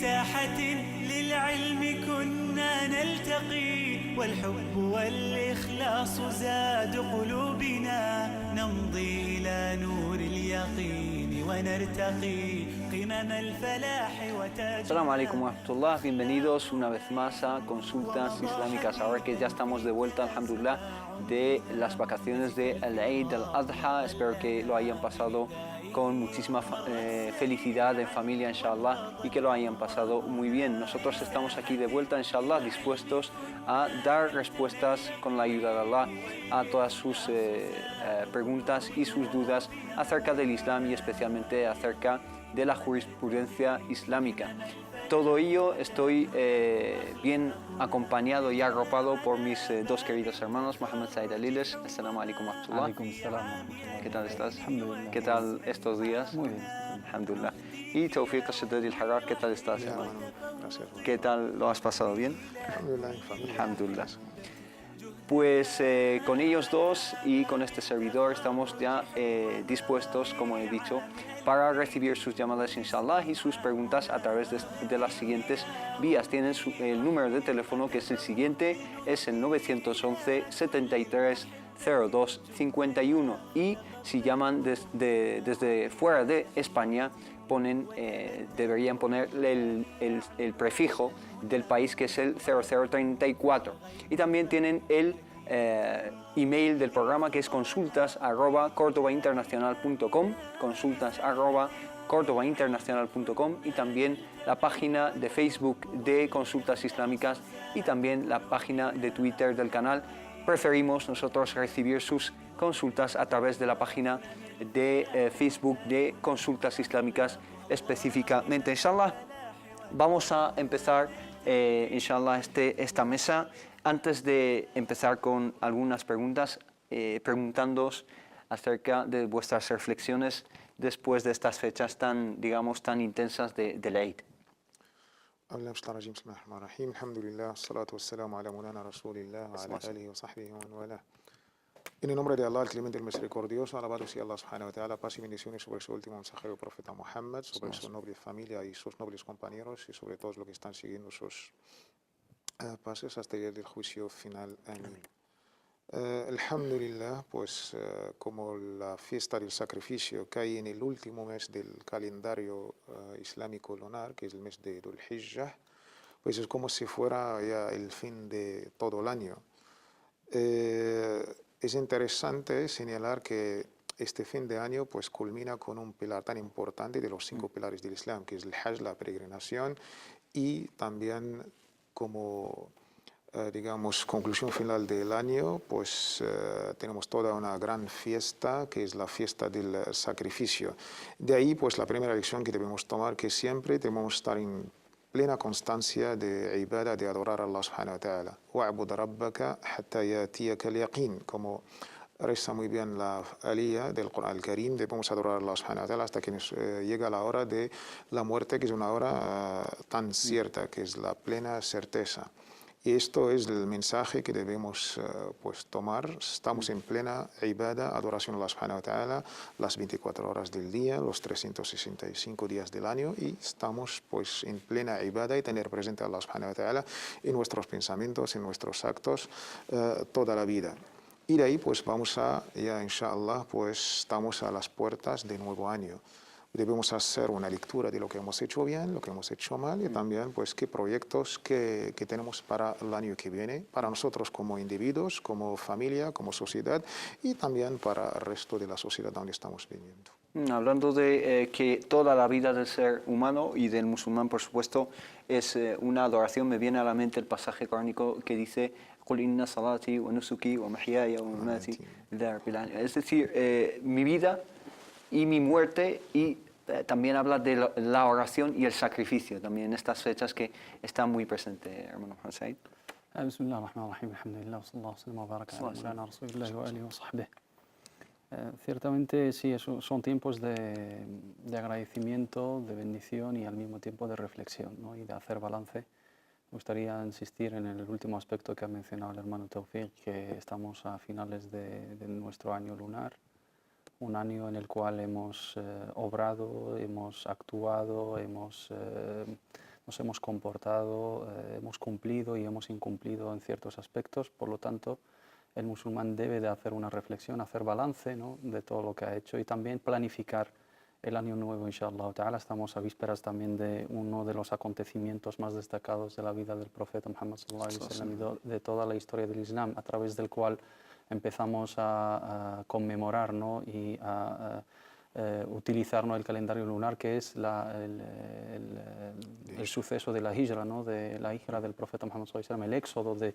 ساحة للعلم كنا نلتقي والحب والإخلاص زاد قلوبنا نمضي إلى نور اليقين ونرتقي قمم الفلاح وتاج. Assalamu alaikum wa rahmatullah, bienvenidos una vez más a Consultas Islámicas. Ahora que ya estamos de vuelta, alhamdulillah, de las vacaciones de Eid al-Adha, espero que lo hayan pasado con muchísima felicidad en familia, inshallah, y que lo hayan pasado muy bien. Nosotros estamos aquí de vuelta, inshallah, dispuestos a dar respuestas con la ayuda de Allah a todas sus preguntas y sus dudas acerca del Islam y especialmente acerca de la jurisprudencia islámica. Todo ello estoy bien acompañado y arropado por mis dos queridos hermanos, Mohammed Said Aliles. Assalamu alaikum wa rahmatullah. Alaikum salam. ¿Qué tal estás? Alhamdulillah. ¿Qué tal estos días? Muy bien. Alhamdulillah. Y Tawfiq Al-Shaddadi Al-Harar, ¿qué tal estás, Bien, hermano? bueno, gracias. ¿Qué tal lo has pasado bien? Alhamdulillah, en familia. Alhamdulillah. Pues con ellos dos y con este servidor estamos ya dispuestos, como he dicho, para recibir sus llamadas, inshallah, y sus preguntas a través de las siguientes vías. Tienen el número de teléfono, que es el siguiente, es el 911 73 02 51, y si llaman desde fuera de España, deberían poner el prefijo del país, que es el 0034, y también tienen el email del programa, que es consultas@cordobainternacional.com, consultas@cordobainternacional.com, y también la página de Facebook de Consultas Islámicas y también la página de Twitter del canal. Preferimos nosotros recibir sus consultas a través de la página de Facebook de Consultas Islámicas específicamente. Inshallah, vamos a empezar inshallah esta mesa. Antes de empezar con algunas preguntas, preguntándoos acerca de vuestras reflexiones después de estas fechas tan, digamos, tan intensas del Eid. Alhamdulillah, salatu wassalamu ala mulana rasulillah wa ala alihi wa sahbihi wa man wala. En el nombre de Allah, el clemente y el misericordioso, alabado sea Allah subhanahu wa ta'ala, paz y bendiciones sobre su último mensajero, profeta Muhammad, sobre su noble familia y sus nobles compañeros, y sobre todos los que están siguiendo sus pasos hasta el día del juicio final. Amén. Alhamdulillah, pues como la fiesta del sacrificio cae en el último mes del calendario islámico lunar, que es el mes de Dhul Hijjah, pues es como si fuera ya el fin de todo el año. Es interesante señalar que este fin de año pues culmina con un pilar tan importante de los 5 pilares del Islam, que es el Hajj, la peregrinación, y también como digamos, conclusión final del año, pues tenemos toda una gran fiesta, que es la fiesta del sacrificio. De ahí, pues la primera lección que debemos tomar, que siempre debemos estar en plena constancia de ibadah, de adorar a Allah subhanahu wa ta'ala. وَاعْبُدْ رَبَّكَ حَتَّى يَأْتِيَكَ الْيَقِينُ. Como reza muy bien la aliyah del Corán al-Karim, debemos adorar a Allah subhanahu wa ta'ala hasta que nos llega la hora de la muerte, que es una hora tan cierta, que es la plena certeza. Y esto es el mensaje que debemos pues tomar. Estamos en plena ibadah, adoración a Allah subhanahu wa ta'ala, las 24 horas del día, los 365 días del año, y estamos pues en plena ibadah y tener presente a Allah subhanahu wa ta'ala en nuestros pensamientos, en nuestros actos, toda la vida. Y de ahí pues vamos ya inshallah, pues estamos a las puertas de nuevo año. Debemos hacer una lectura de lo que hemos hecho bien, lo que hemos hecho mal, y también pues qué proyectos que tenemos para el año que viene, para nosotros como individuos, como familia, como sociedad, y también para el resto de la sociedad donde estamos viviendo. Hablando de que toda la vida del ser humano y del musulmán, por supuesto, es una adoración, me viene a la mente el pasaje coránico que dice: "Qul inna salati wa nusuki wa mahyaya wa mamati lillahi rabbil alamin". Es decir, mi vida y mi muerte, y también habla de la oración y el sacrificio, también en estas fechas que están muy presentes, hermano Hussein. Bismillah ar-Rahman ar-Rahim, alhamdulillah, wa sallallahu sallam wa baraka ala mulana rasulillah wa alihi wa sahbihi. Ciertamente sí, son tiempos de agradecimiento, de bendición y al mismo tiempo de reflexión, ¿no? Y de hacer balance. Me gustaría insistir en el último aspecto que ha mencionado el hermano Tawfiq, que estamos a finales de nuestro año lunar, un año en el cual hemos obrado, hemos actuado, hemos nos hemos comportado, hemos cumplido y hemos incumplido en ciertos aspectos. Por lo tanto, el musulmán debe de hacer una reflexión, hacer balance, ¿no?, de todo lo que ha hecho y también planificar el año nuevo, inshallah ta'ala. Estamos a vísperas también de uno de los acontecimientos más destacados de la vida del profeta Muhammad sallallahu alaihi wasallam y de toda la historia del Islam, a través del cual empezamos a conmemorar, ¿no?, y a utilizar, ¿no?, el calendario lunar, que es el suceso de la hijra, ¿no?, de la hijra del profeta Muhammad sallallahu alaihi wasallam, el éxodo de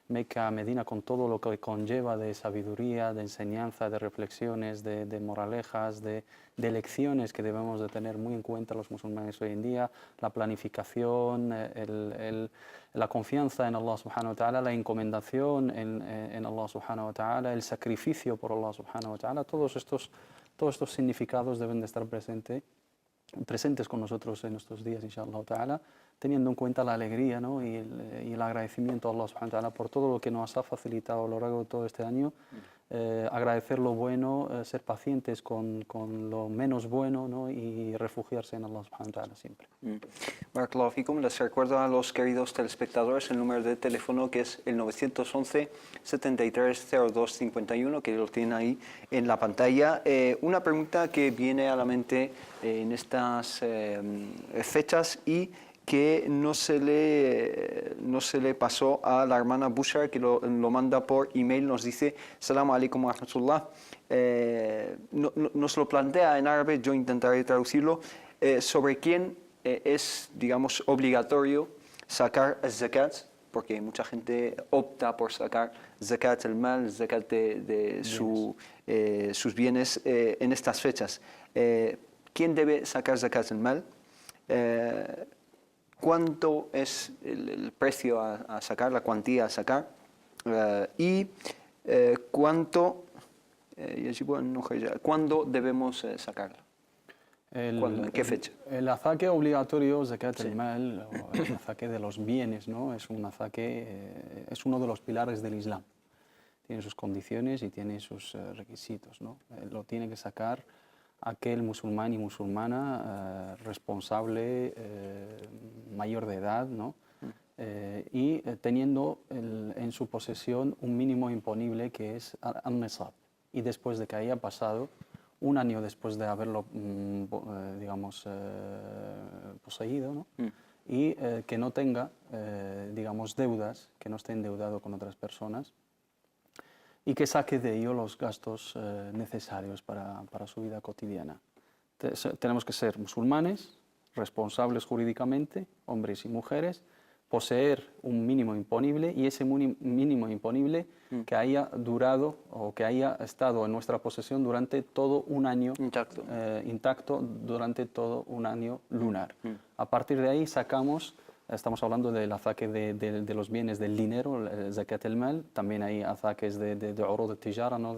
Meca a Medina, con todo lo que conlleva de sabiduría, de enseñanza, de reflexiones, de moralejas, de lecciones que debemos de tener muy en cuenta los musulmanes hoy en día, la planificación, la confianza en Allah subhanahu wa ta'ala, la encomendación en Allah subhanahu wa ta'ala, el sacrificio por Allah subhanahu wa ta'ala. Todos estos significados deben de estar presentes con nosotros en nuestros días, inshallah ta'ala, teniendo en cuenta la alegría, ¿no?, y el agradecimiento a Allah subhanahu wa ta'ala por todo lo que nos ha facilitado a lo largo de todo este año, agradecer lo bueno, ser pacientes con lo menos bueno, ¿no?, y refugiarse en Allah subhanahu wa ta'ala siempre. Barakallahu fikum. Les recuerdo a los queridos telespectadores el número de teléfono, que es el 911 730251, que lo tienen ahí en la pantalla. Una pregunta que viene a la mente en estas fechas y que no se le pasó a la hermana Bushra, que lo manda por email. Nos dice: Assalamu alaikum wa rahmatullah. Nos lo plantea en árabe, yo intentaré traducirlo, sobre quién es, digamos, obligatorio sacar zakat, porque mucha gente opta por sacar zakat el mal, zakat de sus bienes en estas fechas. ¿Quién debe sacar zakat el mal? ¿Cuánto es el precio a sacar, la cuantía a sacar? Y ¿cuándo debemos sacarla? ¿En qué fecha? El azaque obligatorio, zakat al-mal, o el azaque de los bienes, ¿no?, es un azaque, es uno de los pilares del Islam. Tiene sus condiciones y tiene sus requisitos, ¿no? Lo tiene que sacar aquel musulmán y musulmana responsable, mayor de edad, ¿no?, y teniendo en su posesión un mínimo imponible, que es al-nisab, y después de que haya pasado un año después de haberlo, digamos, poseído, ¿no?, y que no tenga, digamos, deudas, que no esté endeudado con otras personas, y que saque de ello los gastos necesarios para su vida cotidiana. Tenemos que ser musulmanes, responsables jurídicamente, hombres y mujeres, poseer un mínimo imponible, y ese mínimo imponible que haya durado o que haya estado en nuestra posesión durante todo un año intacto, durante todo un año lunar. A partir de ahí sacamos, estamos hablando del azaque de los bienes, del dinero, el zakat al-mal. También hay azaques de urud al-tijara, ¿no?,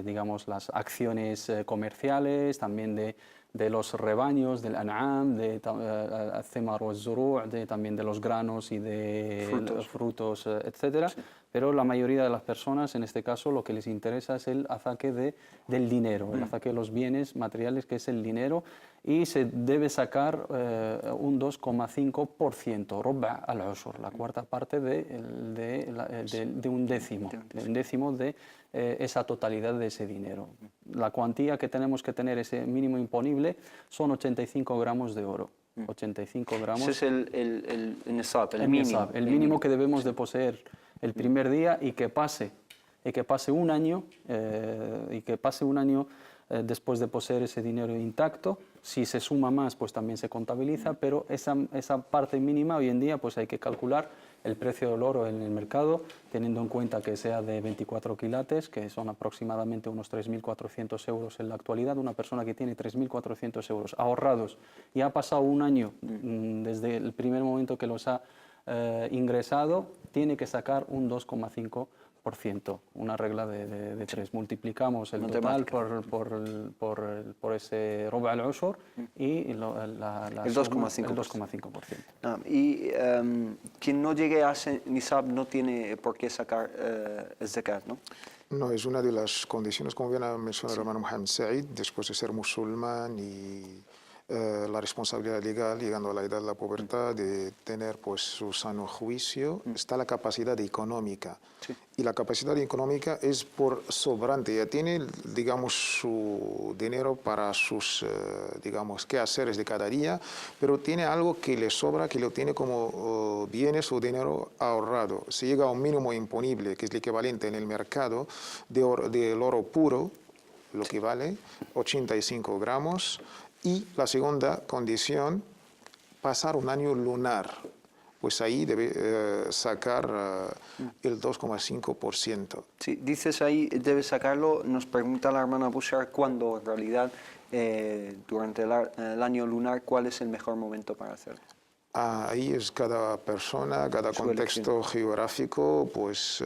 digamos, las acciones comerciales, también de los rebaños, del an'am, de al-thimar wal-zuru', también de los granos y de frutos, etc. Sí. Pero la mayoría de las personas, en este caso, lo que les interesa es el azaque del dinero, el azaque de los bienes materiales, que es el dinero, y se debe sacar un 2,5%, ruba' al-ushur, la cuarta parte de un décimo de esa totalidad de ese dinero. La cuantía que tenemos que tener, ese mínimo imponible, son 85 gramos de oro. 85 gramos. Ese es el nisab, el mínimo. El mínimo que debemos de poseer el primer día, y que pase un año, después de poseer ese dinero intacto. Si se suma más, pues también se contabiliza, pero esa parte mínima hoy en día, pues hay que calcular el precio del oro en el mercado, teniendo en cuenta que sea de 24 quilates, que son aproximadamente unos 3.400 euros en la actualidad. Una persona que tiene 3.400 euros ahorrados y ha pasado un año desde el primer momento que los ha ingresado, tiene que sacar un 2,5%, una regla de 3. Multiplicamos el total por ese ruba' al-ushur y el 2,5%. Y quien no llegue a ese nisab no tiene por qué sacar el zakat, ¿no? No, es una de las condiciones, como bien ha mencionado el hermano Mohamed Said, después de ser musulmán y la responsabilidad legal, llegando a la edad de la pubertad, de tener pues su sano juicio, está la capacidad económica. Sí. Y la capacidad económica es por sobrante, ya tiene, digamos, su dinero para sus, digamos, quehaceres de cada día, pero tiene algo que le sobra, que lo tiene como bienes o dinero ahorrado. Se llega a un mínimo imponible, que es el equivalente en el mercado del oro puro, lo que vale 85 gramos, y la segunda condición, pasar un año lunar. Pues ahí debe sacar el 2,5%. Sí, dices ahí, debe sacarlo, nos pregunta la hermana Bushar cuándo en realidad, durante el año lunar, cuál es el mejor momento para hacerlo. Ahí es cada persona, cada Su contexto elección. geográfico, pues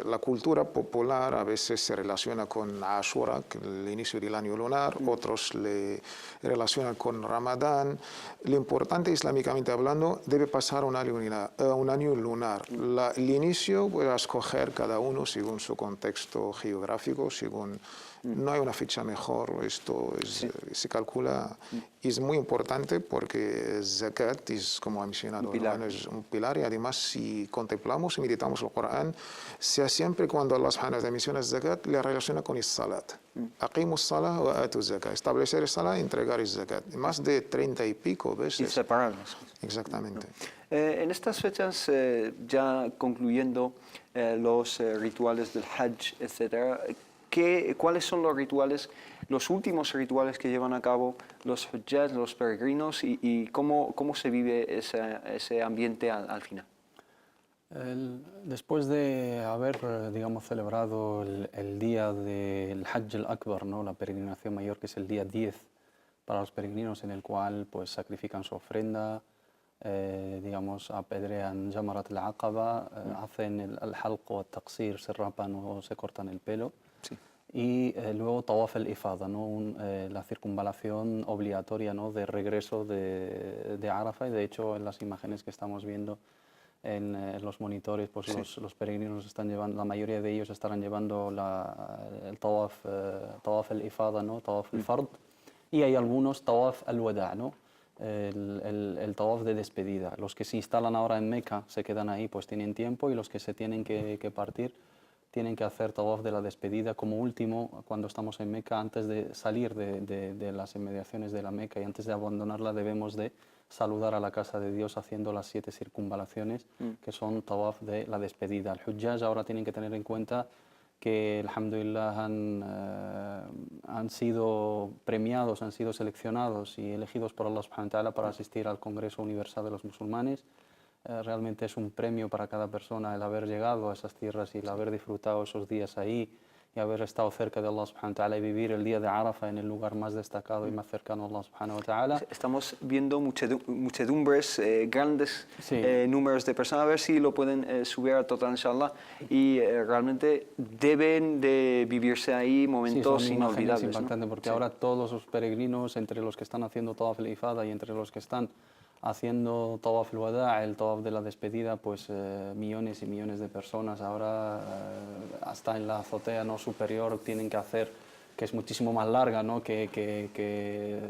la cultura popular a veces se relaciona con Ashura, que es el inicio del año lunar, otros le relacionan con Ramadán. Lo importante, islámicamente hablando, debe pasar un año lunar. El inicio puede escoger cada uno según su contexto geográfico, según... No hay una fecha mejor, esto se calcula y es muy importante porque zakat es, como ha mencionado, ¿no? Es un pilar y además si contemplamos y meditamos el Corán, sea siempre cuando Allah subhanahu wa ta'ala menciona zakat, le relaciona con el salat. Aqimus salah wa atu zakat. Establecer el salat, entregar el zakat. Más de 30 y pico veces. Y separarlas. Exactamente. En estas fechas, ya concluyendo los rituales del Hajj, etcétera, ¿cuáles son los rituales, los últimos rituales que llevan a cabo los hujjaj, los peregrinos, y cómo se vive ese ambiente al final? Después de haber, digamos, celebrado el día del Hajj al-Akbar, ¿no? La peregrinación mayor, que es el día 10 para los peregrinos, en el cual pues sacrifican su ofrenda, digamos, apedrean Jamarat al-Aqaba, hacen el halq o el taqsir, se rapan o se cortan el pelo. Sí. Y luego Tawaf al-Ifada, ¿no? La circunvalación obligatoria, ¿no? De regreso de Arafah, y de hecho en las imágenes que estamos viendo en los monitores, pues sí, los peregrinos están llevando, la mayoría de ellos estarán llevando el Tawaf al-Ifada, ¿no? Tawaf al-Fard, y hay algunos Tawaf al-Wada', ¿no? El Tawaf de despedida. Los que se instalan ahora en Meca se quedan ahí, pues tienen tiempo, y los que se tienen que partir tienen que hacer Tawaf de la despedida como último cuando estamos en Meca. Antes de salir de las inmediaciones de la Meca y antes de abandonarla, debemos de saludar a la casa de Dios haciendo las 7 circunvalaciones, que son Tawaf de la despedida. Al Hujjaj ahora tienen que tener en cuenta que, alhamdulillah, han sido premiados, han sido seleccionados y elegidos por Allah subhanahu wa ta'ala para asistir al Congreso Universal de los Musulmanes. Realmente es un premio para cada persona el haber llegado a esas tierras y el haber disfrutado esos días ahí y haber estado cerca de Allah subhanahu wa ta'ala y vivir el día de Arafah en el lugar más destacado y más cercano a Allah subhanahu wa ta'ala. Estamos viendo muchedumbres, grandes números de personas, a ver si lo pueden subir a total, inshallah, y realmente deben de vivirse ahí momentos inolvidables. Es impactante, ¿no? Porque ahora todos los peregrinos, entre los que están haciendo Tawaf al-Ifada y entre los que están haciendo Tawaf al-Wada', el Tawaf de la despedida, pues millones y millones de personas ahora, hasta en la azotea, ¿no? Superior, tienen que hacer, que es muchísimo más larga, ¿no? que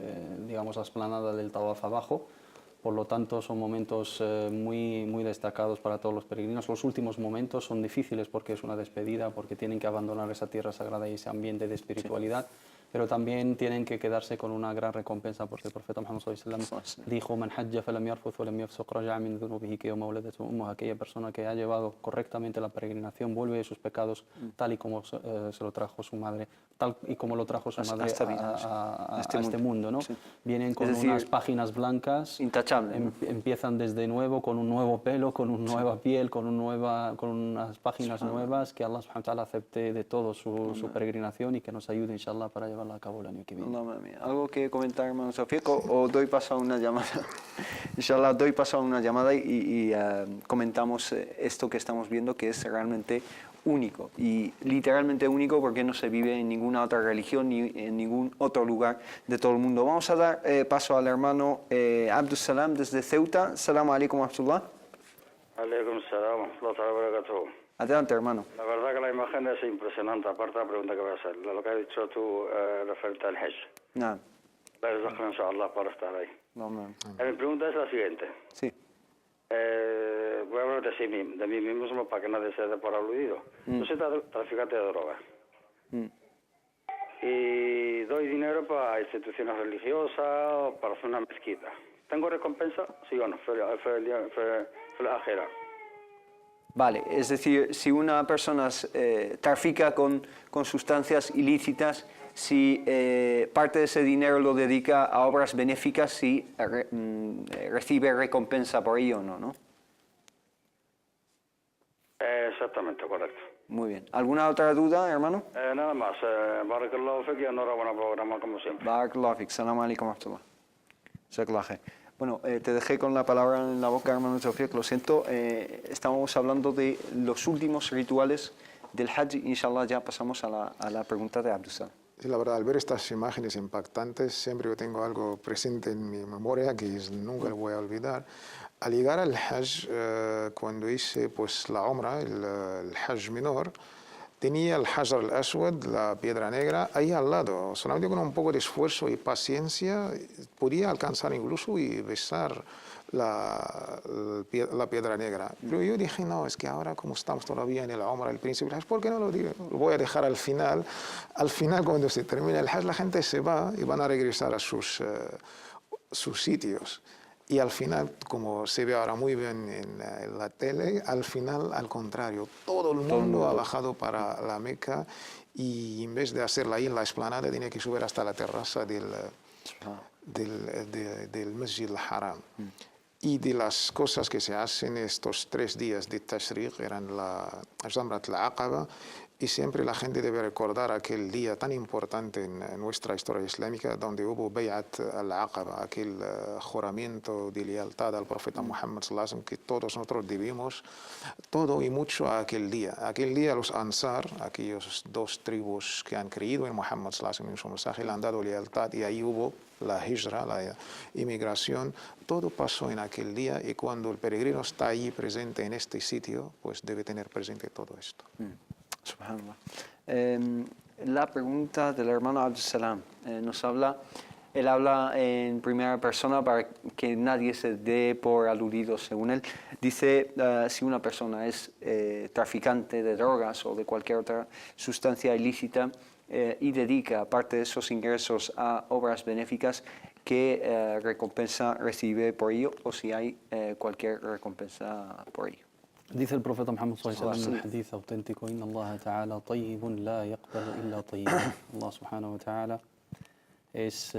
digamos la explanada del Tawaf abajo. Por lo tanto, son momentos muy destacados para todos los peregrinos. Los últimos momentos son difíciles porque es una despedida, porque tienen que abandonar esa tierra sagrada y ese ambiente de espiritualidad. Pero también tienen que quedarse con una gran recompensa, porque el profeta Muhammad sallallahu alaihi wasallam dijo: "Man hajja falam yarfuth walam yafsuq raja'a min dhunubihi kayawma waladatu ummuh". Aquella persona que ha llevado correctamente la peregrinación vuelve de sus pecados tal y como se lo trajo su madre, tal y como lo trajo su madre a este mundo, ¿no? Sí. Vienen con unas páginas blancas, intachable, ¿no? Empiezan desde nuevo, con un nuevo pelo, con una nueva piel, con unas páginas nuevas. Que Allah subhanahu wa ta'ala acepte de todo su peregrinación y que nos ayude, inshallah, para llevar a cabo el año que viene. ¿Algo que comentar, hermano Sofía? ¿O doy paso a una llamada? Inshallah, doy paso a una llamada y comentamos esto que estamos viendo, que es realmente único, y literalmente único, porque no se vive en ninguna otra religión ni en ningún otro lugar de todo el mundo. Vamos a dar paso al hermano Abdus Salam desde Ceuta. Salam alaikum wa rahmatullah. Alaikum salam wa rahmatullahi wa barakatuh. Adelante, hermano. La verdad que la imagen es impresionante, aparte de la pregunta que voy a hacer, lo que has dicho tú referente al Hajj. Nada. inshallah, para estar ahí. Allahumma. Mi pregunta es la siguiente. Sí. Voy a hablar de mí mismo para que nadie se dé por aludido. Yo soy traficante de drogas. Y doy dinero para instituciones religiosas o para hacer una mezquita. ¿Tengo recompensa? Sí o no. Fue la ajera. Vale, es decir, si una persona trafica con sustancias ilícitas, si parte de ese dinero lo dedica a obras benéficas, si recibe recompensa por ello o no, ¿no? Exactamente, correcto. Muy bien. ¿Alguna otra duda, hermano? Nada más. Barakallahu fik y enhorabuena programa como siempre. Barakallahu fik. Salam alaikum wa rahmatullah. Jazakallah khair. Bueno, te dejé con la palabra en la boca, hermano Tawfiq, lo siento. Estábamos hablando de los últimos rituales del Hajj. Inshallah ya pasamos a la pregunta de Abdussalam. Sí, la verdad, al ver estas imágenes impactantes, siempre yo tengo algo presente en mi memoria que nunca lo voy a olvidar. Al llegar al Hajj, cuando hice pues, la Umrah, el Hajj menor, tenía el Hajar al-Aswad, la piedra negra, ahí al lado. Solamente con un poco de esfuerzo y paciencia podía alcanzar incluso y besar la piedra negra. Pero yo dije, no, es que ahora como estamos todavía en el Umrah, el príncipe, ¿por qué no lo digo? Lo voy a dejar al final. Al final, cuando se termina el Hajj, la gente se va y van a regresar a sus sitios. Y al final, como se ve ahora muy bien en la tele, al final, al contrario, todo el mundo ha bajado para la Meca y en vez de hacerla ahí en la explanada, tenía que subir hasta la terraza del Masjid al-Haram. Y de las cosas que se hacen estos 3 días de Tashriq eran la Jamrat al-Aqaba, y siempre la gente debe recordar aquel día tan importante en nuestra historia islámica donde hubo Bay'at al-Aqaba, aquel juramento de lealtad al profeta Muhammad sallallahu alaihi wasallam que todos nosotros debimos todo y mucho a aquel día. Aquel día los Ansar, aquellos 2 tribus que han creído en Muhammad sallallahu alaihi wasallam en su mensaje, le han dado lealtad y ahí hubo la hijra, la inmigración. Todo pasó en aquel día y cuando el peregrino está allí presente en este sitio, pues debe tener presente todo esto. Subhanallah. La pregunta del hermano Abdussalam él habla en primera persona para que nadie se dé por aludido según él. Dice, si una persona es traficante de drogas o de cualquier otra sustancia ilícita y dedica parte de esos ingresos a obras benéficas, ¿qué recompensa recibe por ello o si hay cualquier recompensa por ello? Dice el profeta Muhammad sallallahu alaihi wasallam en el hadith auténtico: Inna Allah ta'ala tayyibun la yaqbalu illa tayyiban. Allah subhanahu wa ta'ala es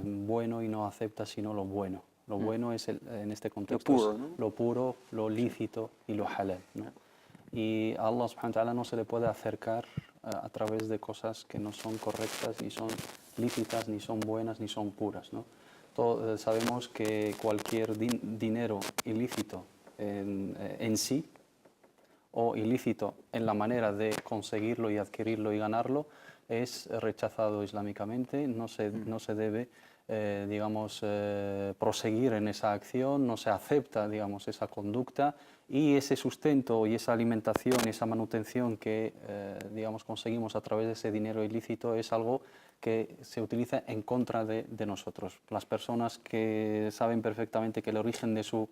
bueno y no acepta sino lo bueno. Lo bueno es en este contexto lo puro, ¿no? Lo puro, lo lícito y lo halal, ¿no? Y a Allah subhanahu wa ta'ala no se le puede acercar a través de cosas que no son correctas, ni son lícitas, ni son buenas, ni son puras, ¿no? Sabemos que cualquier dinero ilícito en sí o ilícito en la manera de conseguirlo y adquirirlo y ganarlo es rechazado islámicamente, no se debe proseguir en esa acción, no se acepta esa conducta, y ese sustento y esa alimentación y esa manutención que conseguimos a través de ese dinero ilícito es algo que se utiliza en contra de nosotros. Las personas que saben perfectamente que el origen de sus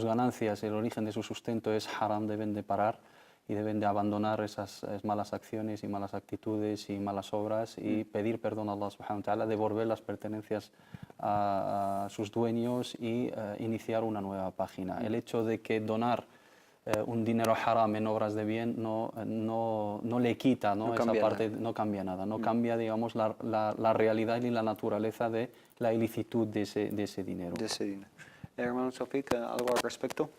ganancias, el origen de su sustento es haram, deben de parar y deben de abandonar esas malas acciones y malas actitudes y malas obras y pedir perdón a Allah subhanahu wa ta'ala, devolver las pertenencias a sus dueños y iniciar una nueva página. El hecho de que donar un dinero haram en obras de bien no le quita, ¿no? Esa parte no cambia nada, no cambia la realidad y la naturaleza de la ilicitud de ese dinero. Hermano Tawfiq, ¿algo al respecto?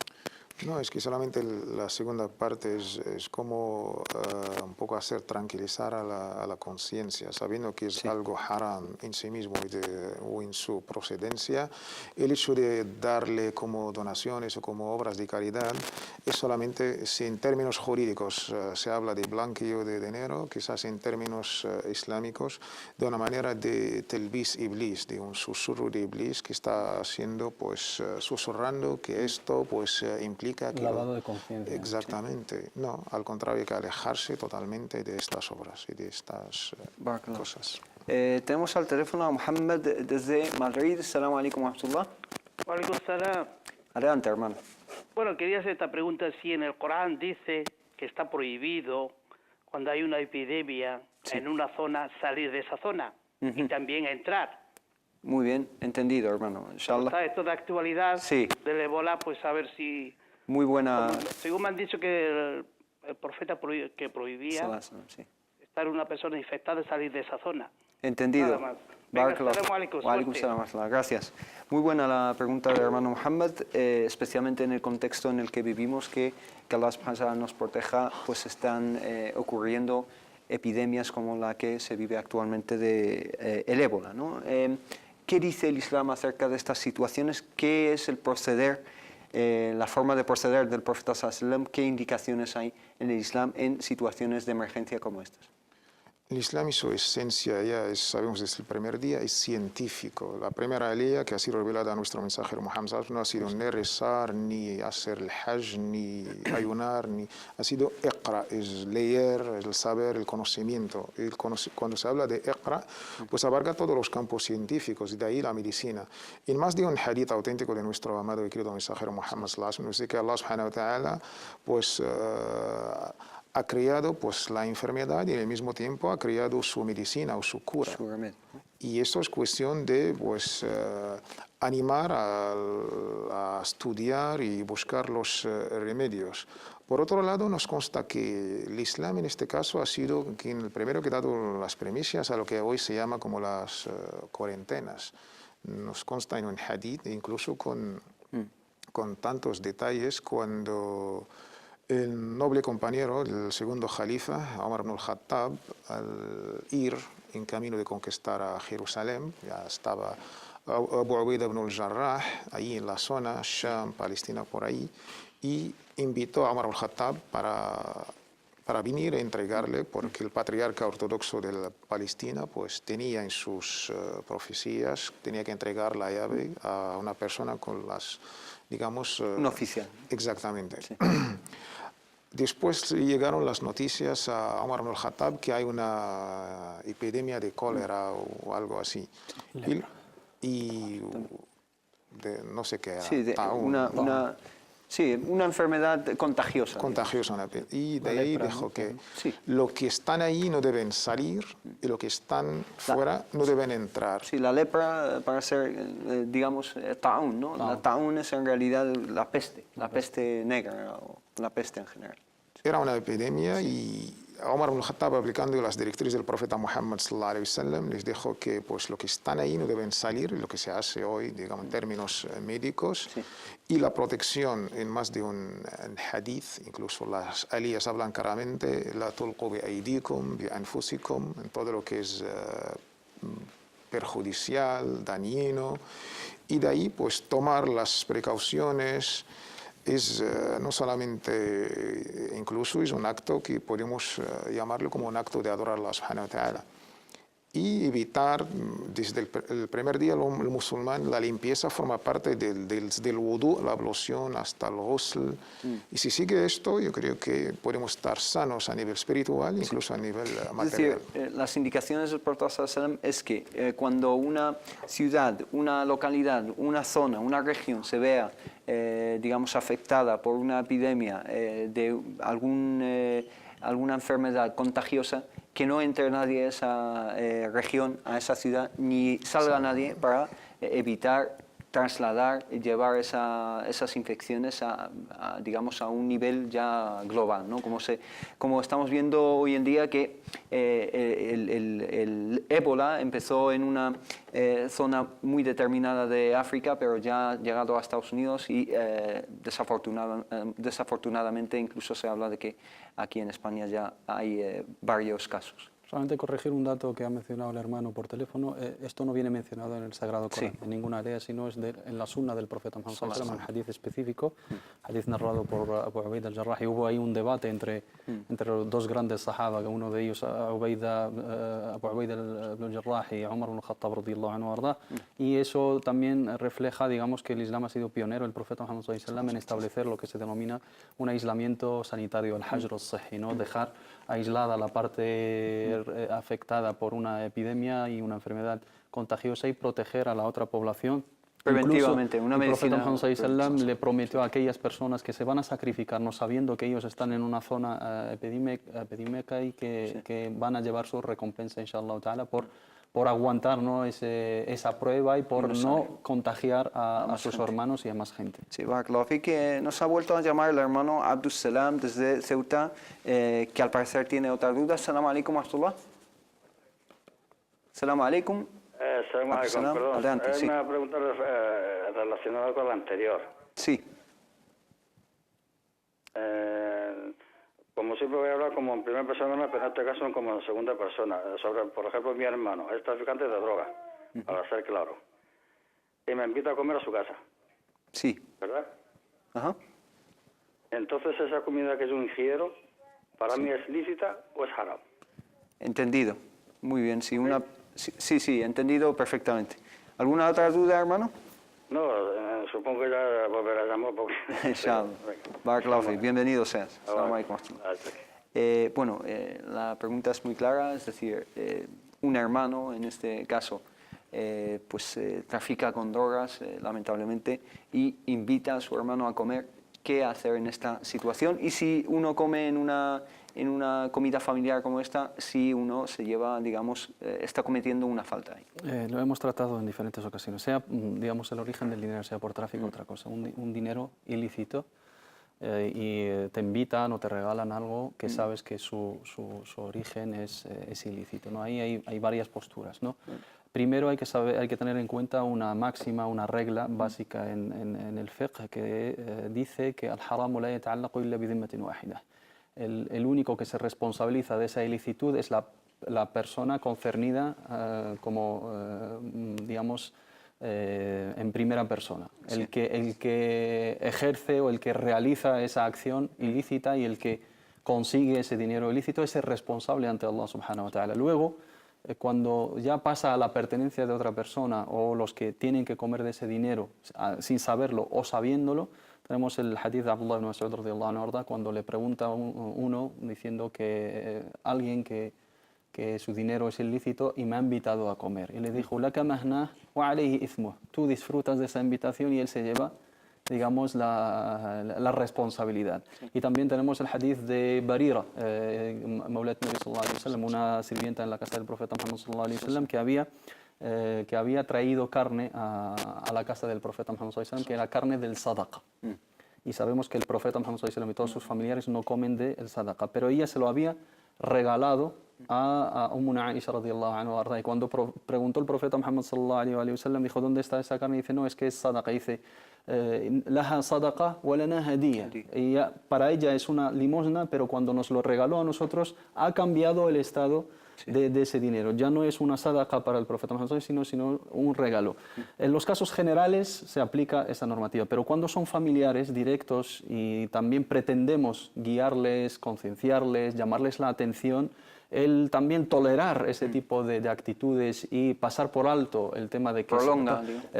No, es que solamente la segunda parte es como un poco hacer tranquilizar a la conciencia, sabiendo que es algo haram en sí mismo o en su procedencia. El hecho de darle como donaciones o como obras de caridad es solamente si en términos jurídicos se habla de blanqueo de dinero, quizás en términos islámicos de una manera de telbis iblis, de un susurro de iblis que está haciendo, pues susurrando que esto pues implica lavado de conciencia. Exactamente. Sí. No, al contrario, hay que alejarse totalmente de estas obras y de estas cosas. Tenemos al teléfono a Mohammed desde Madrid. Assalamu alaikum wa rahmatullah. Walaikum salam. Adelante, hermano. Bueno, quería hacer esta pregunta. Si en el Corán dice que está prohibido cuando hay una epidemia en una zona salir de esa zona y también entrar. Muy bien, entendido, hermano. Inshallah. Está esto de actualidad Sí. del ébola, pues a ver si... Muy buena. Según me han dicho que el profeta que prohibía Sí. estar una persona infectada y salir de esa zona. Entendido. Nada más. Venga, Barakallah. assalamu alaikum, Wa alaikum suerte. salam wa rahmatullah. Gracias. Muy buena la pregunta del hermano Mohammed, especialmente en el contexto en el que vivimos, que Allah subhanahu wa ta'ala nos proteja, pues están ocurriendo epidemias como la que se vive actualmente de el ébola, ¿no? ¿Qué dice el Islam acerca de estas situaciones? ¿Qué es el proceder, la forma de proceder del profeta sallallahu alaihi wasallam? ¿Qué indicaciones hay en el Islam en situaciones de emergencia como estas? El Islam y su esencia ya es, sabemos desde el primer día, es científico. La primera ley que ha sido revelada a nuestro mensajero Muhammad no ha sido ni rezar, ni hacer el hajj, ni ayunar, ha sido iqra, es leer, el saber, el conocimiento. Cuando se habla de iqra, pues abarca todos los campos científicos y de ahí la medicina. En más de un hadith auténtico de nuestro amado y querido mensajero Muhammad sallallahu alaihi wasallam, nos dice que Allah subhanahu wa ta'ala pues ha creado pues la enfermedad y al mismo tiempo ha creado su medicina o su cura. Y esto es cuestión de pues, animar a estudiar y buscar los remedios. Por otro lado, nos consta que el Islam en este caso ha sido quien el primero que ha dado las premisas a lo que hoy se llama como las cuarentenas. Nos consta en un hadith, incluso con tantos detalles, cuando el noble compañero, el segundo califa, Omar ibn al-Khattab, al ir en camino de conquistar a Jerusalén, ya estaba Abu Ubaida ibn al-Jarrah, ahí en la zona, Sham, Palestina, por ahí, y invitó a Omar ibn al-Khattab para venir a entregarle, porque el patriarca ortodoxo de la Palestina pues, tenía en sus profecías, tenía que entregar la llave a una persona con las, digamos... un oficial. Exactamente. Sí. Después llegaron las noticias a Omar ibn al-Khattab que hay una epidemia de cólera o algo así. Y no sé qué era. Sí, una enfermedad contagiosa. Contagiosa. Y de ahí dijo que sí. los que están ahí no deben salir y los que están fuera no deben entrar. Sí, la lepra, para ser, digamos, ta'un, ¿no? La ta'un es en realidad la peste negra o la peste en general. Era una epidemia y Omar ibn al-Khattab, aplicando las directrices del profeta Muhammad sallallahu alaihi wasallam, les dijo que pues, los que están ahí no deben salir, lo que se hace hoy, digamos, en términos médicos, y la protección en más de un hadith, incluso las aliyas hablan claramente, la tulqu bi aydikum, bi anfusikum, en todo lo que es perjudicial, dañino, y de ahí pues tomar las precauciones. Es no solamente, incluso es un acto que podemos llamarlo como un acto de adorar a Allah subhanahu wa ta'ala. Y evitar, desde el primer día el musulmán, la limpieza forma parte del wudu, la ablución, hasta el ghusl. Y si sigue esto, yo creo que podemos estar sanos a nivel espiritual, incluso a nivel material. Es decir, las indicaciones del profeta sallallahu alaihi wasallam es que cuando una ciudad, una localidad, una zona, una región se vea, digamos, afectada por una epidemia de alguna enfermedad contagiosa, que no entre nadie a esa región, a esa ciudad, ni salga nadie para evitar trasladar y llevar esas infecciones digamos, a un nivel ya global, ¿no? Como estamos viendo hoy en día que el ébola empezó en una zona muy determinada de África, pero ya ha llegado a Estados Unidos y desafortunadamente incluso se habla de que aquí en España ya hay varios casos. Solamente corregir un dato que ha mencionado el hermano por teléfono. Esto no viene mencionado en el Sagrado Corán, en ninguna área, sino es en la sunna del profeta Muhammad sallallahu alaihi wasallam, un hadith específico, hadith narrado por Abu Ubaida al-Jarrah. Y hubo ahí un debate entre los dos grandes sahaba, uno de ellos Abu Ubaida al-Jarrah y Umar ibn al-Khattab radiyallahu anhu arda. Y eso también refleja, digamos, que el Islam ha sido pionero, el profeta Muhammad sallallahu alaihi wasallam, en establecer lo que se denomina un aislamiento sanitario, el hajr al-sihhi, ¿no? Dejar aislada la parte ser afectada por una epidemia y una enfermedad contagiosa y proteger a la otra población. Preventivamente, Incluso una el profeta medicina Muhammad sallallahu alaihi wasallam preventiva. le prometió a aquellas personas que se van a sacrificar, no sabiendo que ellos están en una zona epidémica y que van a llevar su recompensa, inshallah ta'ala, por aguantar, ¿no?, esa prueba y por no contagiar a sus hermanos y a más gente. Sí, Barakallahu Fik, que nos ha vuelto a llamar el hermano Abdus Salam desde Ceuta, que al parecer tiene otra duda. Salam alaikum wa rahmatullah. Salam alaikum. Salam alaikum, Salam. perdón. Adelante, sí. Una pregunta relacionada con la anterior. Sí, Como siempre voy a hablar como en primera persona, pero en este caso como en segunda persona. Sobre, por ejemplo, mi hermano es traficante de droga, para ser claro. Y me invita a comer a su casa, sí. ¿verdad? Ajá. Entonces, esa comida que yo ingiero, ¿para mí es lícita o es haram? Entendido. Muy bien, sí, sí, entendido perfectamente. ¿Alguna otra duda, hermano? No, supongo que ya volverá a llamar porque... Inshallah. Barakallahu Fik, bienvenido seas. Salam alaikum wa rahmatullah. Bueno, la pregunta es muy clara, es decir, un hermano, en este caso, pues trafica con drogas, lamentablemente, y invita a su hermano a comer. ¿Qué hacer en esta situación? Y si uno come en una comida familiar como esta, si uno se lleva, digamos, está cometiendo una falta ahí. Lo hemos tratado en diferentes ocasiones, sea, digamos, el origen del dinero, sea por tráfico o otra cosa, un dinero ilícito, y te invitan o te regalan algo que sabes que su origen es ilícito, ¿no? Ahí hay varias posturas, ¿no? Primero hay que tener en cuenta una máxima, una regla básica en el fiqh que dice que al-haramu la yata'allaqu illa bi dhimmatin wahida. El único que se responsabiliza de esa ilicitud es la persona concernida digamos, en primera persona. Sí. El que ejerce o el que realiza esa acción ilícita y el que consigue ese dinero ilícito es el responsable ante Allah subhanahu wa ta'ala. Luego, cuando ya pasa a la pertenencia de otra persona o los que tienen que comer de ese dinero sin saberlo o sabiéndolo, tenemos el hadith de Abdullah ibn Mas'ud radiyallahu anhu, cuando le pregunta uno diciendo que alguien que su dinero es ilícito y me ha invitado a comer. Y le dijo, laka mahnah wa alayhi ithmuh. Tú disfrutas de esa invitación y él se lleva, digamos, la responsabilidad. Sí. Y también tenemos el hadith de Barira, Maulat Nabi sallallahu alayhi wa sallam, una sirvienta en la casa del profeta Muhammad sallallahu alayhi wa sallam, que había traído carne a la casa del profeta Muhammad sallallahu alayhi wa sallam, que era carne del sadaqa. Y sabemos que el profeta Muhammad sallallahu alayhi wa sallam y todos sus familiares no comen del sadaqa, pero ella se lo había regalado a Ummuna Aisha radiyallahu anha. Y cuando preguntó el profeta Muhammad sallallahu alayhi wa sallam, dijo, ¿dónde está esa carne? Y dice, no, es que es sadaqa. Y dice, laha sadaqa wa lana hadiya. Y para ella es una limosna, pero cuando nos lo regaló a nosotros, ha cambiado el estado de ese dinero. Ya no es una sadaqa para el profeta Muhammad, sino un regalo. En los casos generales se aplica esa normativa, pero cuando son familiares directos y también pretendemos guiarles, concienciarles, llamarles la atención, el también tolerar ese tipo de actitudes y pasar por alto el tema de que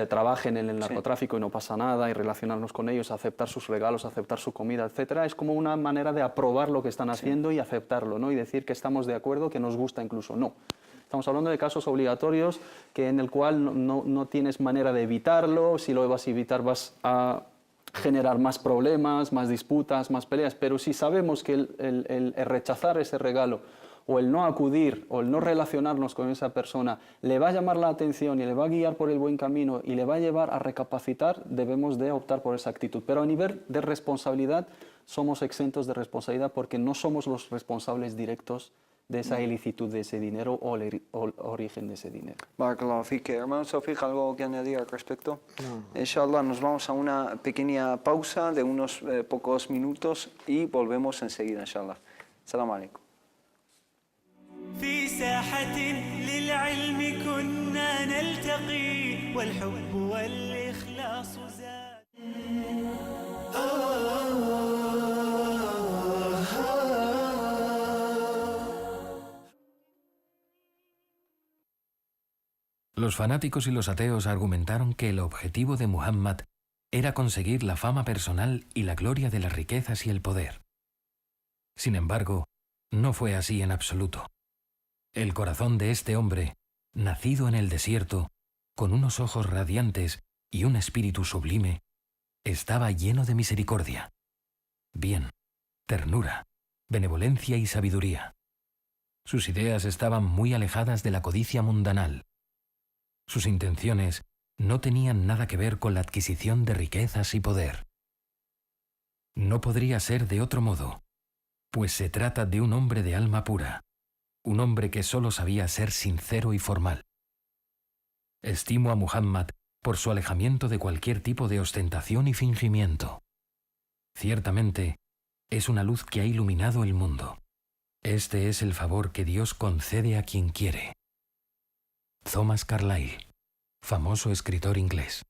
trabajen en el narcotráfico y no pasa nada, y relacionarnos con ellos, aceptar sus regalos, aceptar su comida, etcétera, es como una manera de aprobar lo que están haciendo y aceptarlo, ¿no? Y decir que estamos de acuerdo, que nos gusta incluso. No. Estamos hablando de casos obligatorios en el cual no tienes manera de evitarlo. Si lo vas a evitar vas a generar más problemas, más disputas, más peleas, pero si sabemos que el rechazar ese regalo o el no acudir o el no relacionarnos con esa persona le va a llamar la atención y le va a guiar por el buen camino y le va a llevar a recapacitar, debemos de optar por esa actitud. Pero a nivel de responsabilidad somos exentos de responsabilidad porque no somos los responsables directos de esa ilicitud de ese dinero o el origen de ese dinero. Barakallahu Fik. Hermano Sofik, ¿algo que añadir al respecto? No. Inshallah, nos vamos a una pequeña pausa de unos pocos minutos y volvemos enseguida, inshallah. Salam alaikum. في ساحة للعلم كنا نلتقي والحب والإخلاص زاد. Los fanáticos y los ateos argumentaron que el objetivo de Muhammad era conseguir la fama personal y la gloria de las riquezas y el poder. Sin embargo, no fue así en absoluto. El corazón de este hombre, nacido en el desierto, con unos ojos radiantes y un espíritu sublime, estaba lleno de misericordia, bien, ternura, benevolencia y sabiduría. Sus ideas estaban muy alejadas de la codicia mundanal. Sus intenciones no tenían nada que ver con la adquisición de riquezas y poder. No podría ser de otro modo, pues se trata de un hombre de alma pura, un hombre que solo sabía ser sincero y formal. Estimo a Muhammad por su alejamiento de cualquier tipo de ostentación y fingimiento. Ciertamente, es una luz que ha iluminado el mundo. Este es el favor que Dios concede a quien quiere. Thomas Carlyle, famoso escritor inglés.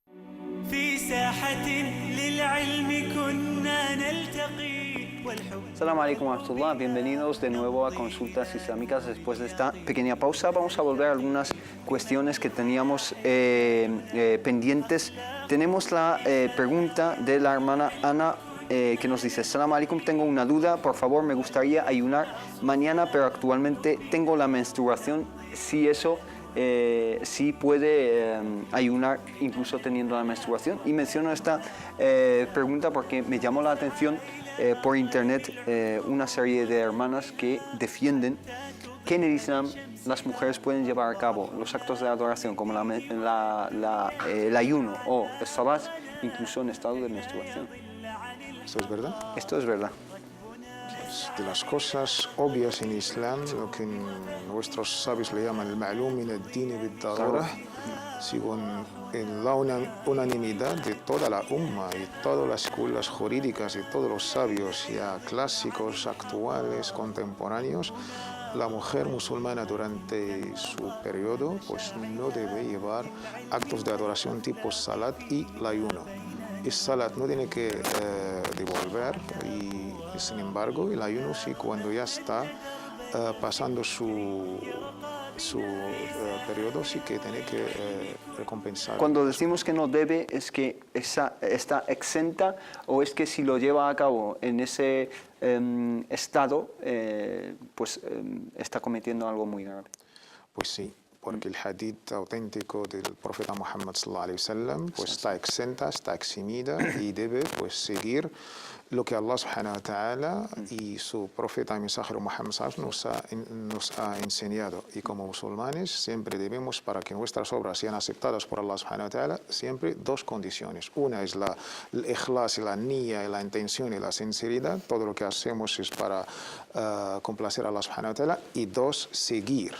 Assalamu alaikum wa rahmatullah, bienvenidos de nuevo a Consultas Islámicas. Después de esta pequeña pausa vamos a volver a algunas cuestiones que teníamos pendientes. Tenemos la pregunta de la hermana Ana que nos dice: Assalamu alaikum, tengo una duda, por favor me gustaría ayunar mañana, pero actualmente tengo la menstruación, si eso sí puede ayunar incluso teniendo la menstruación. Y menciono esta pregunta porque me llamó la atención por internet una serie de hermanas que defienden que en el Islam las mujeres pueden llevar a cabo los actos de adoración como el ayuno o el salat incluso en estado de menstruación. ¿Esto es verdad? Esto es verdad. De las cosas obvias en Islam, lo que nuestros sabios le llaman el ma'lum min ad-din bid-darura, según en la unanimidad de toda la umma y todas las escuelas jurídicas y todos los sabios ya clásicos, actuales, contemporáneos, la mujer musulmana durante su periodo pues no debe llevar actos de adoración tipo salat y el ayuno. El salat no tiene que devolver y sin embargo el ayuno sí, cuando ya está pasando su periodo, sí que tiene que recompensar. Cuando decimos que no debe, ¿es que está exenta o es que si lo lleva a cabo en ese estado, está cometiendo algo muy grave? Pues sí, porque el hadith auténtico del profeta Muhammad sallallahu alaihi wasallam pues está exenta, está eximida y debe pues seguir lo que Allah subhanahu wa ta'ala y su profeta y mensajero Muhammad sallallahu alaihi wasallam nos ha enseñado. Y como musulmanes siempre debemos, para que nuestras obras sean aceptadas por Allah subhanahu wa ta'ala, siempre dos condiciones. Una es el ikhlas, la niya, la intención y la sinceridad. Todo lo que hacemos es para complacer a Allah subhanahu wa ta'ala. Y dos, seguir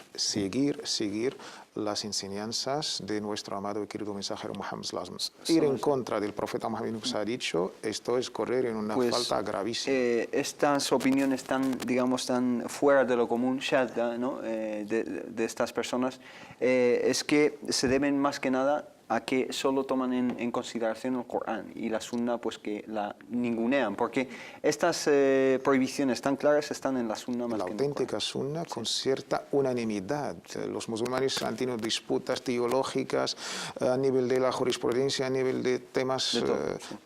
las enseñanzas de nuestro amado y querido mensajero Muhammad sallallahu alaihi wasallam. Ir en contra del profeta Muhammad nos ha dicho, esto es correr en una falta gravísima. Estas opiniones tan fuera de lo común, shadda, ¿no? de estas personas, es que se deben más que nada a que solo toman en consideración el Corán y la Sunna, pues que la ningunean, porque estas prohibiciones tan claras están en la Sunna más que en el Corán. La auténtica Sunna con cierta unanimidad. Los musulmanes han tenido disputas teológicas a nivel de la jurisprudencia, a nivel de temas,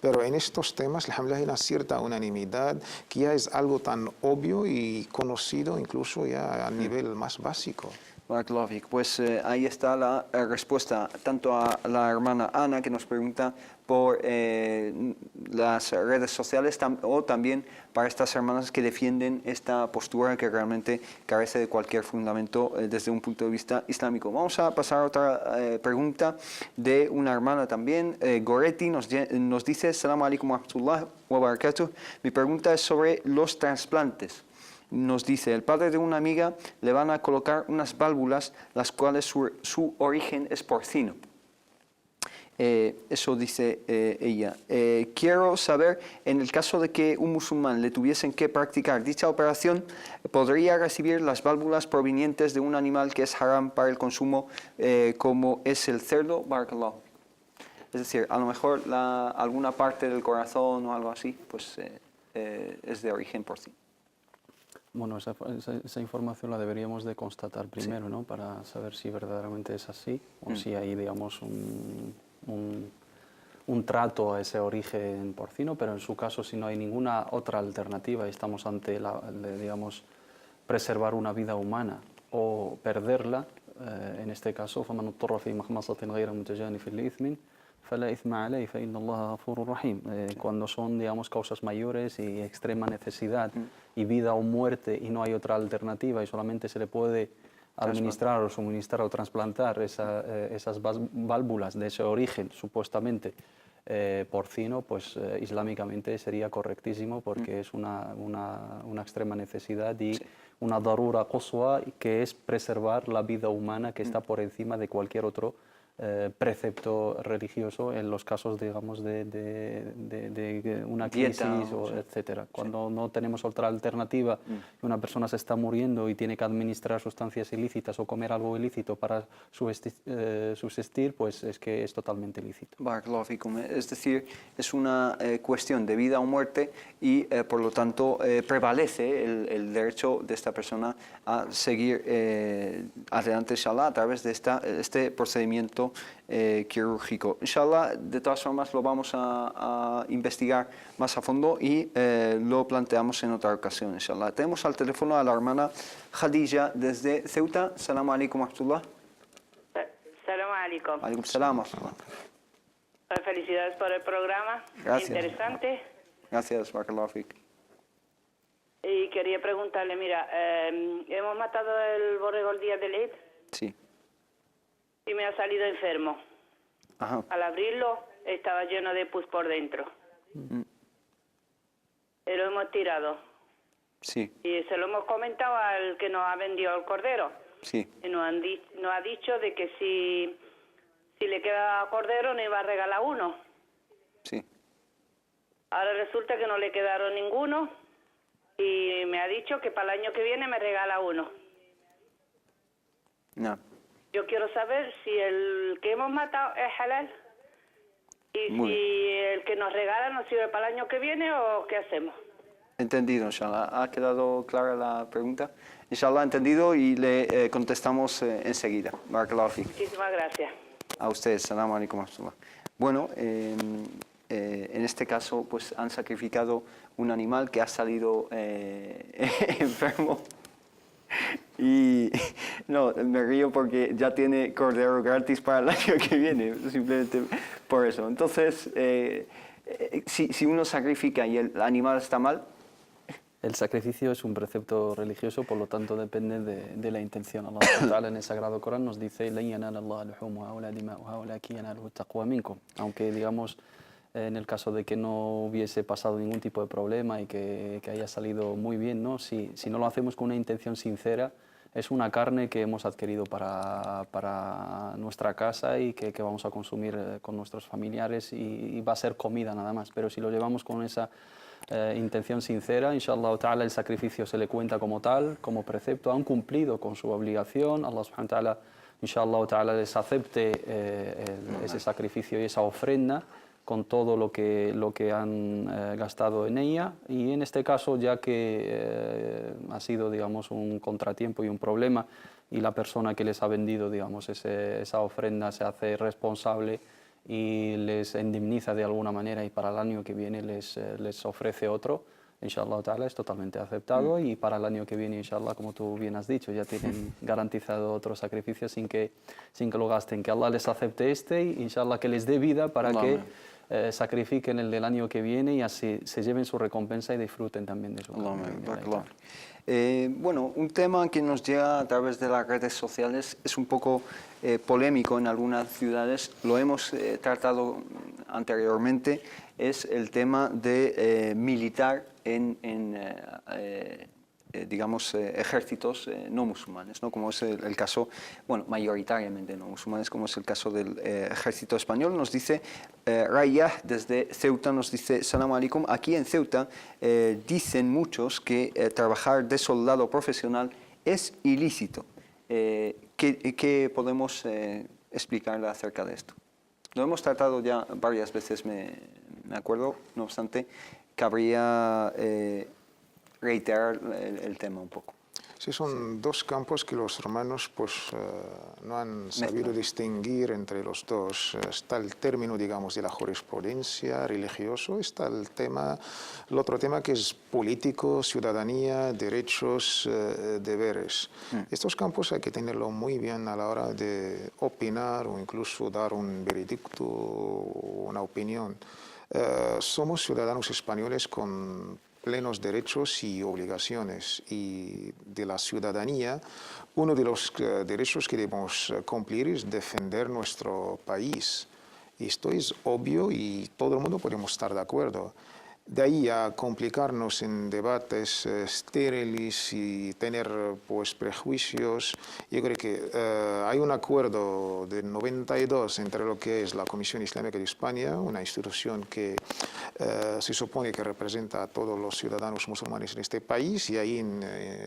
pero en estos temas, alhamdulillah, hay una cierta unanimidad que ya es algo tan obvio y conocido incluso ya a nivel más básico. Pues ahí está la respuesta tanto a la hermana Ana, que nos pregunta por las redes sociales, o también para estas hermanas que defienden esta postura que realmente carece de cualquier fundamento desde un punto de vista islámico. Vamos a pasar a otra pregunta de una hermana también. Goretti nos dice: Assalamu alaikum wa rahmatullahi wa barakatuh. Mi pregunta es sobre los trasplantes. Nos dice: el padre de una amiga le van a colocar unas válvulas, las cuales su origen es porcino. Eso dice ella. Quiero saber, en el caso de que un musulmán le tuviesen que practicar dicha operación, ¿podría recibir las válvulas provenientes de un animal que es haram para el consumo, como es el cerdo? Barakallahu. Es decir, a lo mejor alguna parte del corazón o algo así, pues es de origen porcino. Bueno, esa información la deberíamos de constatar primero, ¿no? Para saber si verdaderamente es así o si hay, digamos, un trato a ese origen porcino, pero en su caso, si no hay ninguna otra alternativa y estamos ante, digamos, preservar una vida humana o perderla, en este caso, فَمَنِ اضْطُرَّ فِي مَخْمَصَةٍ غَيْرَ مُتَجَانِفٍ لِإِثْمٍ فَلَا إِثْمَ عَلَيْهِ فَإِنَّ اللَّهَ غَفُورٌ رَحِيمٌ. Cuando son, digamos, causas mayores y extrema necesidad y vida o muerte y no hay otra alternativa y solamente se le puede administrar o suministrar o trasplantar esas válvulas de ese origen, supuestamente, porcino, pues islámicamente sería correctísimo porque es una extrema necesidad y una darura quswa, que es preservar la vida humana, que está por encima de cualquier otro precepto religioso en los casos, digamos, de una crisis, etcétera. Cuando no tenemos otra alternativa y una persona se está muriendo y tiene que administrar sustancias ilícitas o comer algo ilícito para subsistir, pues es que es totalmente ilícito. Barakallahu fikum. Es decir, es una cuestión de vida o muerte y por lo tanto prevalece el derecho de esta persona a seguir adelante, inshallah, a través de este procedimiento quirúrgico. Inshallah, de todas formas lo vamos a investigar más a fondo y lo planteamos en otra ocasión, inshallah. Tenemos al teléfono a la hermana Khadija desde Ceuta. Salamu alaikum wa rahmatullah. Salamu alaikum. Alaikum salam wa rahmatullah. Felicidades por el programa. Gracias. Interesante. Gracias, barakallahu fik. Y quería preguntarle, mira, hemos matado el borrego el día del Eid. Sí. Y me ha salido enfermo. Ajá. Al abrirlo estaba lleno de pus por dentro. Y lo hemos tirado. Sí. Y se lo hemos comentado al que nos ha vendido el cordero. Sí. Y nos ha dicho de que si le queda cordero nos iba a regalar uno. Sí. Ahora resulta que no le quedaron ninguno y me ha dicho que para el año que viene me regala uno. No. Yo quiero saber si el que hemos matado es halal y Muy si el que nos regala nos sirve para el año que viene o qué hacemos. Entendido, inshallah. ¿Ha quedado clara la pregunta? Inshallah, entendido y le contestamos enseguida. Barakallahu fik. Muchísimas gracias. A ustedes, salamu alaikum wa rahmatullah. Bueno, en este caso pues han sacrificado un animal que ha salido enfermo y no, me río porque ya tiene cordero gratis para el año que viene, simplemente por eso. Entonces, si uno sacrifica y el animal está mal... El sacrificio es un precepto religioso, por lo tanto depende de la intención. Allah Ta'ala en el Sagrado Corán nos dice aunque digamos en el caso de que no hubiese pasado ningún tipo de problema y que haya salido muy bien, ¿no? Si no lo hacemos con una intención sincera, es una carne que hemos adquirido para nuestra casa y que vamos a consumir con nuestros familiares y va a ser comida nada más. Pero si lo llevamos con esa intención sincera, inshallah ta'ala el sacrificio se le cuenta como tal, como precepto, han cumplido con su obligación, Allah subhanahu wa ta'ala inshallah ta'ala les acepte ese sacrificio y esa ofrenda con todo lo que han gastado en ella, y en este caso, ya que ha sido, digamos, un contratiempo y un problema y la persona que les ha vendido, digamos, esa ofrenda se hace responsable y les indemniza de alguna manera y para el año que viene les ofrece otro, inshallah ta'ala es totalmente aceptado y para el año que viene, inshallah, como tú bien has dicho, ya tienen garantizado otro sacrificio sin que lo gasten. Que Allah les acepte y inshallah que les dé vida para que sacrifiquen el del año que viene y así se lleven su recompensa y disfruten también de su recompensa. Bueno, un tema que nos llega a través de las redes sociales es un poco polémico en algunas ciudades, lo hemos tratado anteriormente, es el tema de militar en digamos, ejércitos no musulmanes, ¿no? Como es el caso, bueno, mayoritariamente no musulmanes, como es el caso del ejército español. Nos dice Rayah desde Ceuta, nos dice, Salamu alaikum, aquí en Ceuta dicen muchos que trabajar de soldado profesional es ilícito. ¿Qué podemos explicarle acerca de esto? Lo hemos tratado ya varias veces, me acuerdo, no obstante, cabría reiterar el tema un poco. Sí, son dos campos que los romanos pues, no han sabido distinguir entre los dos. Está el término, digamos, de la jurisprudencia religioso, está el otro tema que es político, ciudadanía, derechos, deberes. Estos campos hay que tenerlo muy bien a la hora de opinar o incluso dar un veredicto, una opinión. Somos ciudadanos españoles con plenos derechos y obligaciones, y de la ciudadanía uno de los derechos que debemos cumplir es defender nuestro país. Y esto es obvio y todo el mundo podemos estar de acuerdo. De ahí a complicarnos en debates estériles y tener pues, prejuicios, yo creo que hay un acuerdo del 92 entre lo que es la Comisión Islámica de España, una institución que se supone que representa a todos los ciudadanos musulmanes en este país, y ahí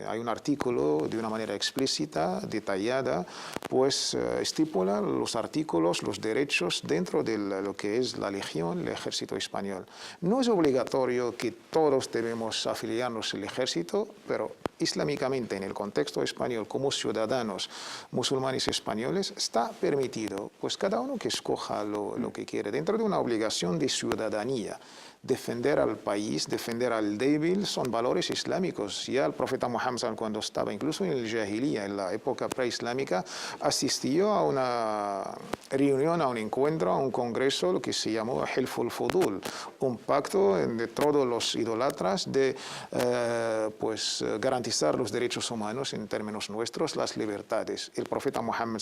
hay un artículo de una manera explícita, detallada, pues estipula los artículos, los derechos dentro de lo que es la Legión, el Ejército Español. No es obligatorio que todos debemos afiliarnos al ejército, pero islámicamente en el contexto español como ciudadanos musulmanes españoles está permitido, pues cada uno que escoja lo que quiere, dentro de una obligación de ciudadanía. Defender al país, defender al débil, son valores islámicos. Ya el profeta Muhammad, cuando estaba incluso en el Jahiliya, en la época preislámica, asistió a una reunión, a un encuentro, a un congreso, lo que se llamó Hilful Fudul, un pacto de todos los idólatras de pues, garantizar los derechos humanos en términos nuestros, las libertades. El profeta Muhammad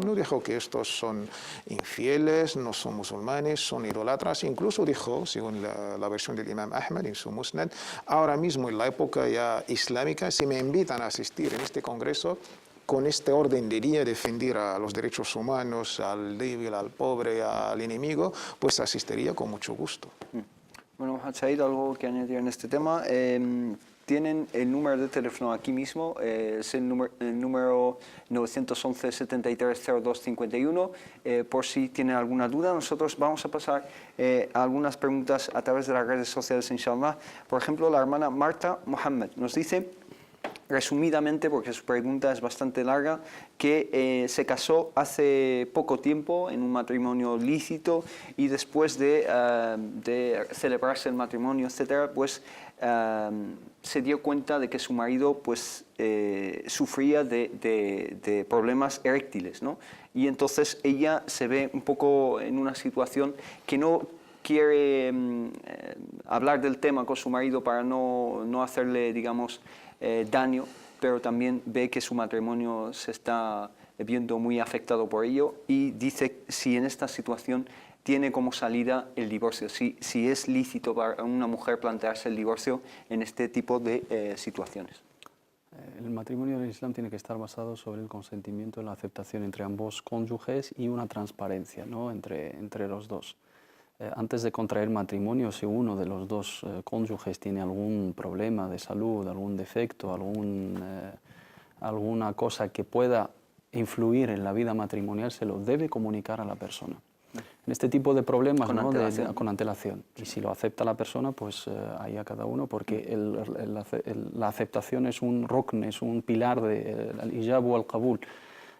no dijo que estos son infieles, no son musulmanes, son idólatras, incluso dijo, según la versión del Imam Ahmad en su Musnad, ahora mismo en la época ya islámica, si me invitan a asistir en este congreso, con este orden de día, defender a los derechos humanos, al débil, al pobre, al enemigo, pues asistiría con mucho gusto. Bueno, Said, algo que añadir en este tema. Tienen el número de teléfono aquí mismo, es el número 911 73 02 51. Por si tienen alguna duda, nosotros vamos a pasar a algunas preguntas a través de las redes sociales, inshallah. Por ejemplo, la hermana Marta Mohammed nos dice, resumidamente, porque su pregunta es bastante larga, que se casó hace poco tiempo en un matrimonio lícito y después de celebrarse el matrimonio, etcétera, pues se dio cuenta de que su marido pues, sufría de problemas eréctiles, ¿no? Y entonces ella se ve un poco en una situación que no quiere hablar del tema con su marido para no hacerle, digamos, daño, pero también ve que su matrimonio se está viendo muy afectado por ello y dice si en esta situación tiene como salida el divorcio, si es lícito para una mujer plantearse el divorcio en este tipo de situaciones. El matrimonio en el Islam tiene que estar basado sobre el consentimiento y la aceptación entre ambos cónyuges y una transparencia, ¿no? entre los dos. Antes de contraer matrimonio, si uno de los dos cónyuges tiene algún problema de salud, algún defecto, alguna cosa que pueda influir en la vida matrimonial, se lo debe comunicar a la persona. En este tipo de problemas, con, ¿no? Antelación. Con antelación. Y si lo acepta la persona, pues ahí a cada uno, porque la aceptación es un rukn, es un pilar del ijab o al qabul,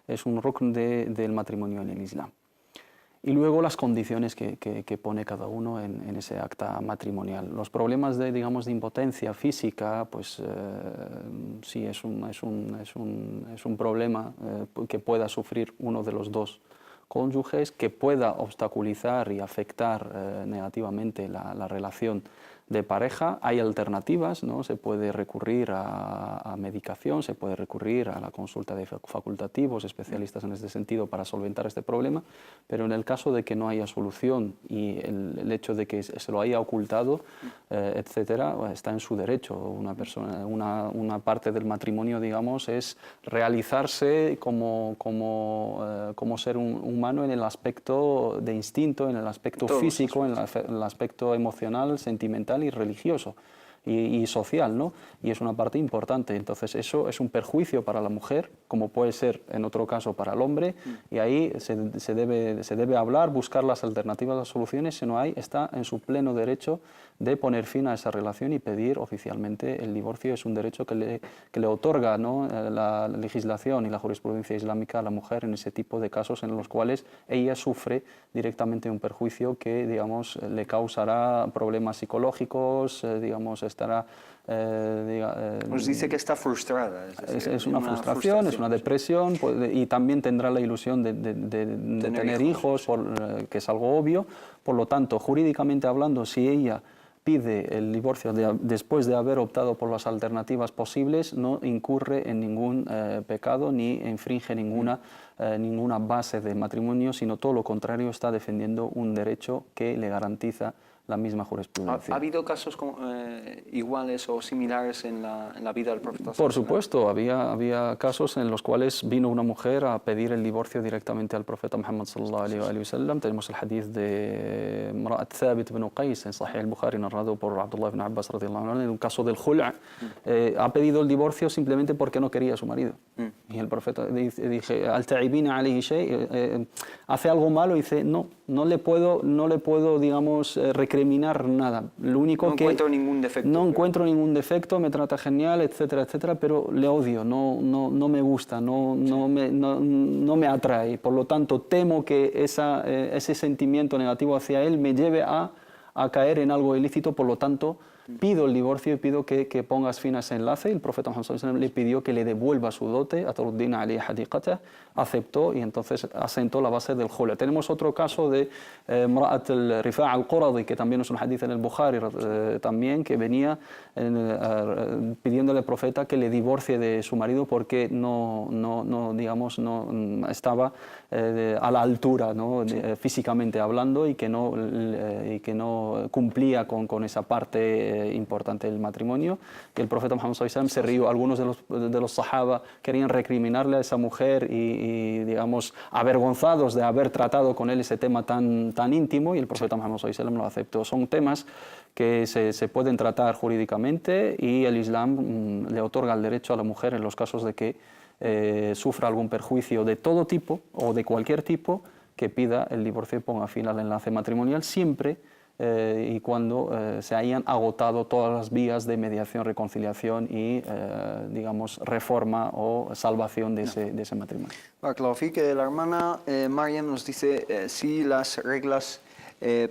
es un rukn del matrimonio en el Islam. Y luego las condiciones que pone cada uno en ese acta matrimonial. Los problemas de impotencia física, pues sí es un problema que pueda sufrir uno de los dos cónyuges, que pueda obstaculizar y afectar negativamente la relación de pareja. Hay alternativas, ¿no? Se puede recurrir a medicación, se puede recurrir a la consulta de facultativos, especialistas en este sentido, para solventar este problema, pero en el caso de que no haya solución y el hecho de que se lo haya ocultado, etcétera, está en su derecho. Una parte del matrimonio, digamos, es realizarse como ser humano en el aspecto de instinto, en el aspecto físico, en el aspecto emocional, sentimental y religioso. y social, ¿no? Y es una parte importante. Entonces eso es un perjuicio para la mujer, como puede ser en otro caso para el hombre, y ahí se debe hablar, buscar las alternativas, las soluciones. Si no hay, está en su pleno derecho de poner fin a esa relación y pedir oficialmente el divorcio. Es un derecho que le otorga, ¿no?, la legislación y la jurisprudencia islámica a la mujer en ese tipo de casos en los cuales ella sufre directamente un perjuicio que, digamos, le causará problemas psicológicos, digamos, estará... Nos dice que está frustrada. Es una frustración, es una depresión, y también tendrá la ilusión de tener hijos, que es algo obvio. Por lo tanto, jurídicamente hablando, si ella pide el divorcio después de haber optado por las alternativas posibles, no incurre en ningún pecado ni infringe ninguna base de matrimonio, sino todo lo contrario, está defendiendo un derecho que le garantiza la misma jurisprudencia. ¿Ha habido casos iguales o similares en la vida del profeta? Por supuesto, había casos en los cuales vino una mujer a pedir el divorcio directamente al profeta Muhammad sallallahu alaihi wa sallam. Tenemos el hadith de Imra'at Thabit ibn Qais en Sahih al-Bukhari, narrado por Abdullah ibn Abbas radiyallahu anhu, en un caso del khul'. Ha pedido el divorcio simplemente porque no quería a su marido. Y el profeta dije, al-ta'ibina alayhi shay, hace algo malo, y dice, no le puedo, digamos, recriminar nada. Lo único no encuentro ningún defecto. No encuentro ningún defecto, me trata genial, etcétera, etcétera, pero le odio, no me gusta, no me atrae. Por lo tanto, temo que ese sentimiento negativo hacia él me lleve a caer en algo ilícito. Por lo tanto, pido el divorcio y pido que pongas fin a ese enlace. Y el profeta Muhammad sallallahu alaihi wasallam le pidió que le devuelva su dote, ataruddina alayhi hadiqatah, aceptó, y entonces asentó la base del khul'. Tenemos otro caso de Imra'at al-Rifa' al-Quradi, que también es un hadith en el Bukhari, también, que venía pidiéndole al profeta que le divorcie de su marido porque no estaba a la altura, ¿no?, físicamente hablando, y que no cumplía con esa parte importante del matrimonio. Que el profeta Muhammad sallallahu alaihi wasallam se rió. Algunos de los sahaba querían recriminarle a esa mujer y digamos, avergonzados de haber tratado con él ese tema tan íntimo, y el profeta Muhammad sallallahu alaihi wasallam lo aceptó. Son temas que se pueden tratar jurídicamente, y el Islam le otorga el derecho a la mujer en los casos de que sufra algún perjuicio de todo tipo o de cualquier tipo, que pida el divorcio y ponga fin al enlace matrimonial, siempre y cuando se hayan agotado todas las vías de mediación, reconciliación y, digamos, reforma o salvación de ese matrimonio. Claro, que la hermana Mariam nos dice si las reglas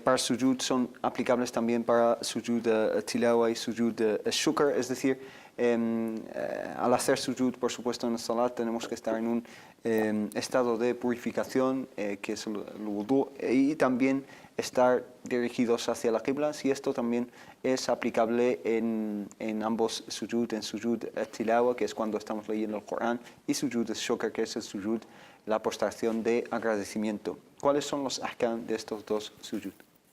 para sujud son aplicables también para sujud tilawa y sujud shukr, es decir, al hacer sujud, por supuesto, en el salat tenemos que estar en un estado de purificación, que es el wudu, y también estar dirigidos hacia la qibla, si esto también es aplicable en ambos sujud, en sujud tilawa, que es cuando estamos leyendo el Corán, y sujud shukr, que es el sujud, la postración de agradecimiento. ¿Cuáles son los ahkam de estos dos sujud?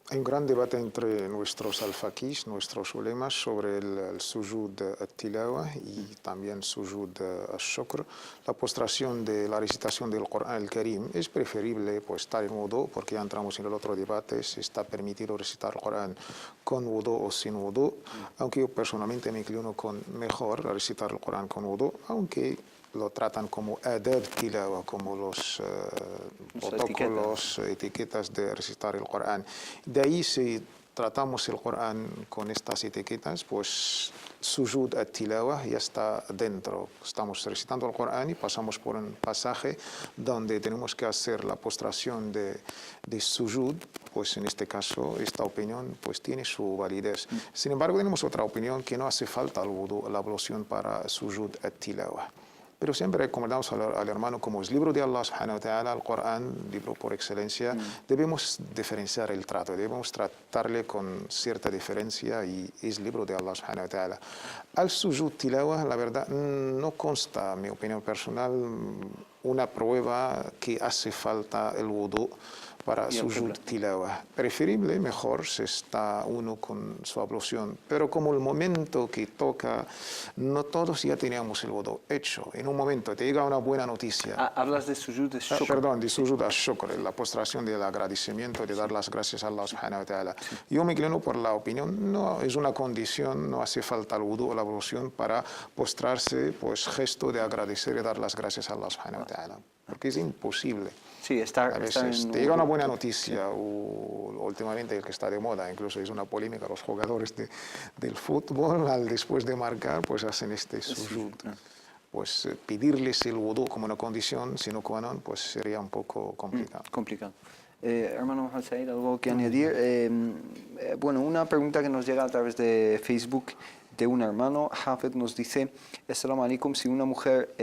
Hay un gran debate entre nuestros al-faqís, nuestros ulemas, sobre el sujud al-tilawa y también sujud al-shukr. La postración de la recitación del Corán al-Karim es preferible pues estar en wudu, porque ya entramos en el otro debate, si está permitido recitar el Corán con wudu o sin wudu, aunque yo personalmente me inclino con mejor recitar el Corán con wudu, aunque lo tratan como adab tilawa, como los protocolos, etiquetas de recitar el Corán. De ahí, si tratamos el Corán con estas etiquetas, pues sujud at-tilawa ya está dentro. Estamos recitando el Corán y pasamos por un pasaje donde tenemos que hacer la postración de sujud, pues en este caso esta opinión pues tiene su validez. Sin embargo, tenemos otra opinión, que no hace falta el wudu, la ablución para sujud at-tilawa. Pero siempre recomendamos al hermano, como es libro de Allah subhanahu wa ta'ala, el Corán, libro por excelencia, debemos diferenciar el trato, debemos tratarle con cierta diferencia, y es libro de Allah subhanahu wa ta'ala. Al sujud tilawa, la verdad, no consta, mi opinión personal, una prueba que hace falta el wudu para Y el sujud qibla. tilawa. Preferible, mejor, si está uno con su ablución. Pero como el momento que toca, no todos ya teníamos el wudu hecho. En un momento te llega una buena noticia. Hablas de sujud de shukr. Perdón, de sujud al-shukr, la postración del agradecimiento, de dar las gracias a Allah subhanahu wa ta'ala. Yo me inclino por la opinión, no es una condición, no hace falta el wudu o la ablución para postrarse, pues gesto de agradecer y dar las gracias a Allah subhanahu wa ta'ala. Porque es imposible. Sí, estar A veces te llega una buena noticia, o últimamente el que está de moda, incluso es una polémica, los jugadores del fútbol, después de marcar, pues hacen este sujud. Pues pedirles el wudu como una condición, sino qua non, pues sería un poco complicado. Complicado. Hermano Mohamed Said, ¿algo que añadir? Bueno, una pregunta que nos llega a través de Facebook de un hermano, Hafed, nos dice: Assalamu alaikum, si una mujer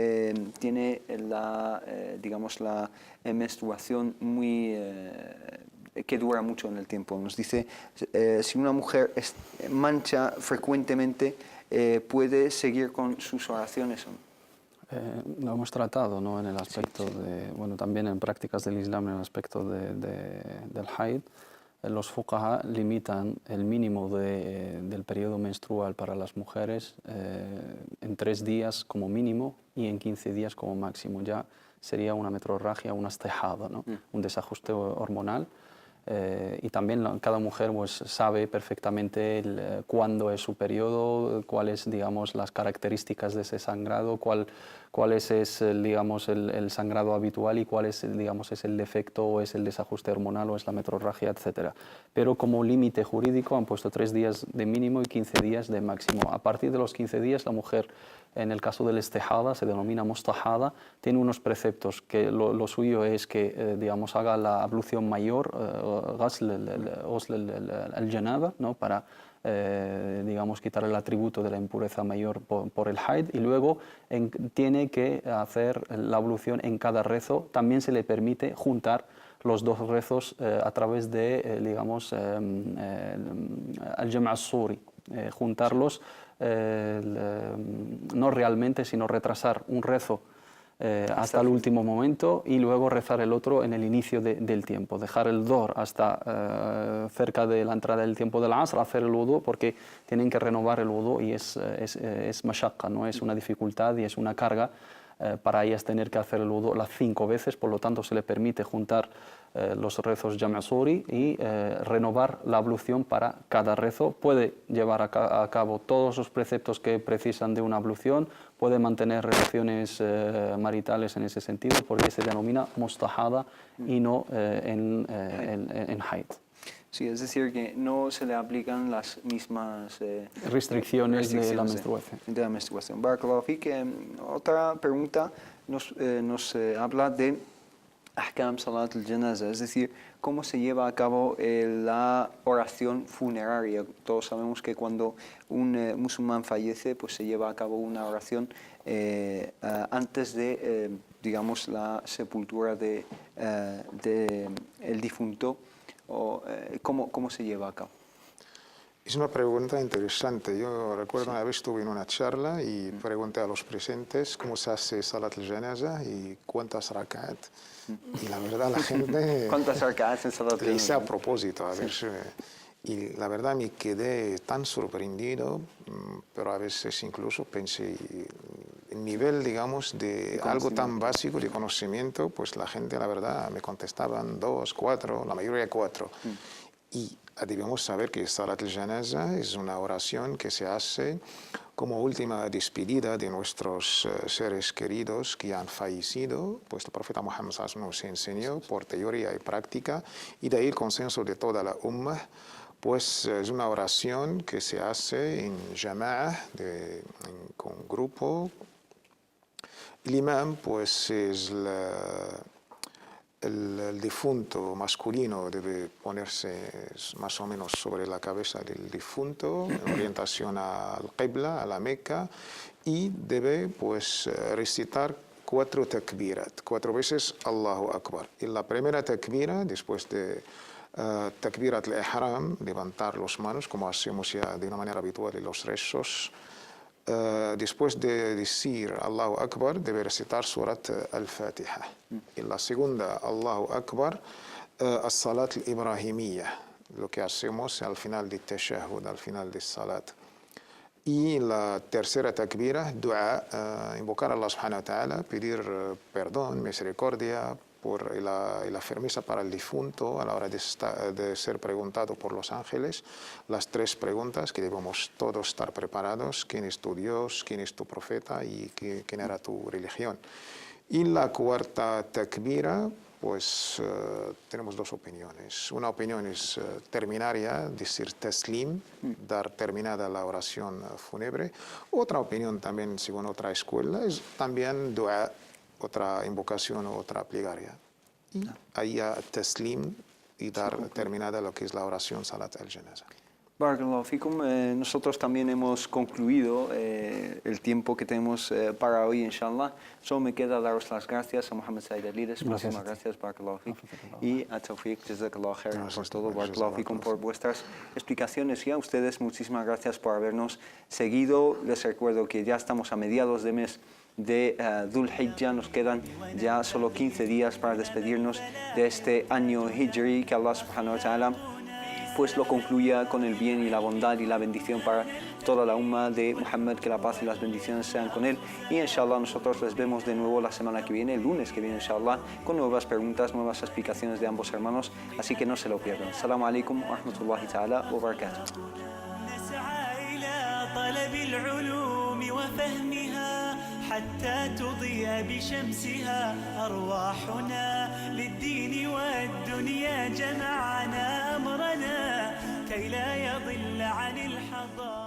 tiene digamos, la menstruación muy que dura mucho en el tiempo, nos dice, si una mujer mancha frecuentemente, ¿puede seguir con sus oraciones o no? Lo hemos tratado, ¿no?, en el aspecto de, bueno, también en prácticas del Islam, en el aspecto del haid. Los fuqaha limitan el mínimo del periodo menstrual para las mujeres en 3 días como mínimo y en 15 días como máximo. Ya sería una metrorragia, una istihada, ¿no?, un desajuste hormonal. Y también cada mujer pues sabe perfectamente cuándo es su periodo, cuáles, digamos, las características de ese sangrado, cuál es digamos, el sangrado habitual y cuál es, digamos, es el defecto o es el desajuste hormonal o es la metrorragia, etc. Pero como límite jurídico han puesto 3 días de mínimo y 15 días de máximo. A partir de los 15 días la mujer, en el caso del istihada, se denomina mustahada, tiene unos preceptos que lo suyo es que, digamos, haga la ablución mayor, ghasl al-janaba, ¿no?, para, digamos, quitar el atributo de la impureza mayor por el haid, y luego tiene que hacer la ablución en cada rezo. También se le permite juntar los 2 rezos a través de, digamos, al-jam' al-suri, juntarlos, no realmente, sino retrasar un rezo hasta el último momento y luego rezar el otro en el inicio del tiempo. Dejar el dor hasta cerca de la entrada del tiempo del asr, hacer el wudu, porque tienen que renovar el wudu y es mashaqqa, no es una dificultad y es una carga para ellas tener que hacer el wudu las 5 veces. Por lo tanto se le permite juntar los rezos jam' suri y renovar la ablución para cada rezo. Puede llevar a cabo todos los preceptos que precisan de una ablución, puede mantener relaciones maritales en ese sentido, porque se denomina mustahada y no en haid. Sí, es decir, que no se le aplican las mismas restricciones de la menstruación. Barakallahu fik. Otra pregunta nos habla de Ahkam Salat al-Janaza, es decir, cómo se lleva a cabo la oración funeraria. Todos sabemos que cuando un musulmán fallece, pues se lleva a cabo una oración antes de, digamos, la sepultura del difunto. ¿Cómo se lleva a cabo? Es una pregunta interesante. Yo recuerdo una vez estuve en una charla y pregunté a los presentes cómo se hace Salat al-Janaza y cuántas rakat. Y la verdad la gente... ¿Cuántas rakat en Salat al-Janaza? Hice a propósito, a ver si... Y la verdad me quedé tan sorprendido, pero a veces incluso pensé, el nivel, digamos, de algo tan básico de conocimiento, pues la gente, la verdad, me contestaban 2, 4, la mayoría 4. Y debemos saber que Salat al-Janaza es una oración que se hace como última despedida de nuestros seres queridos que han fallecido. Pues el profeta Muhammad sallallahu alaihi wasallam nos enseñó por teoría y práctica, y de ahí el consenso de toda la ummah. Pues es una oración que se hace en jama'a, con grupo. El imam, pues es el difunto masculino, debe ponerse más o menos sobre la cabeza del difunto, en orientación al Qibla, a la Meca, y debe, pues, recitar 4 takbirat, 4 veces Allahu Akbar. Y la primera takbira, después de takbirat al-ihram, levantar las manos, como hacemos ya de una manera habitual en los rezos. Después de decir Allahu Akbar, debe recitar surat al-Fatiha. En la segunda, Allahu Akbar, الصلاة الإبراهيمية, lo que hacemos al final del tashahhud, al final del salat. Y la tercera takbira, dua, invocar a Allah subhanahu wa ta'ala, pedir perdón, misericordia por la firmeza para el difunto a la hora de ser preguntado por los ángeles. Las tres preguntas que debemos todos estar preparados: ¿quién es tu Dios? ¿Quién es tu profeta? ¿Y quién era tu religión? Y la cuarta takbira, pues tenemos dos opiniones. Una opinión es terminar ya, decir taslim, dar terminada la oración fúnebre. Otra opinión también, según otra escuela, es también dua, otra invocación o otra plegaria. Y ahí ya taslim y dar terminada lo que es la oración salat al-janaza. Barakallahu fikum. Nosotros también hemos concluido el tiempo que tenemos para hoy, inshallah. Solo me queda daros las gracias a Mohammed Said Alides. Muchísimas gracias, Barakallahu fikum. Y a Tawfiq, Jazakallahu khairan por todo, Barakallahu fikum, por vuestras explicaciones. Y a ustedes, muchísimas gracias por habernos seguido. Les recuerdo que ya estamos a mediados de mes de Dhul Hijjah. Nos quedan ya solo 15 días para despedirnos de este año Hijri, que Allah subhanahu wa ta'ala pues lo concluya con el bien y la bondad y la bendición para toda la umma de Muhammad, que la paz y las bendiciones sean con él. Y inshallah nosotros les vemos de nuevo la semana que viene, el lunes que viene inshallah, con nuevas preguntas, nuevas explicaciones de ambos hermanos, así que no se lo pierdan. Assalamu alaikum wa rahmatullahi ta'ala wa barakatuh. حتى تضيء بشمسها أرواحنا للدين والدنيا جمعنا أمرنا كي لا يضل عن الحضارة.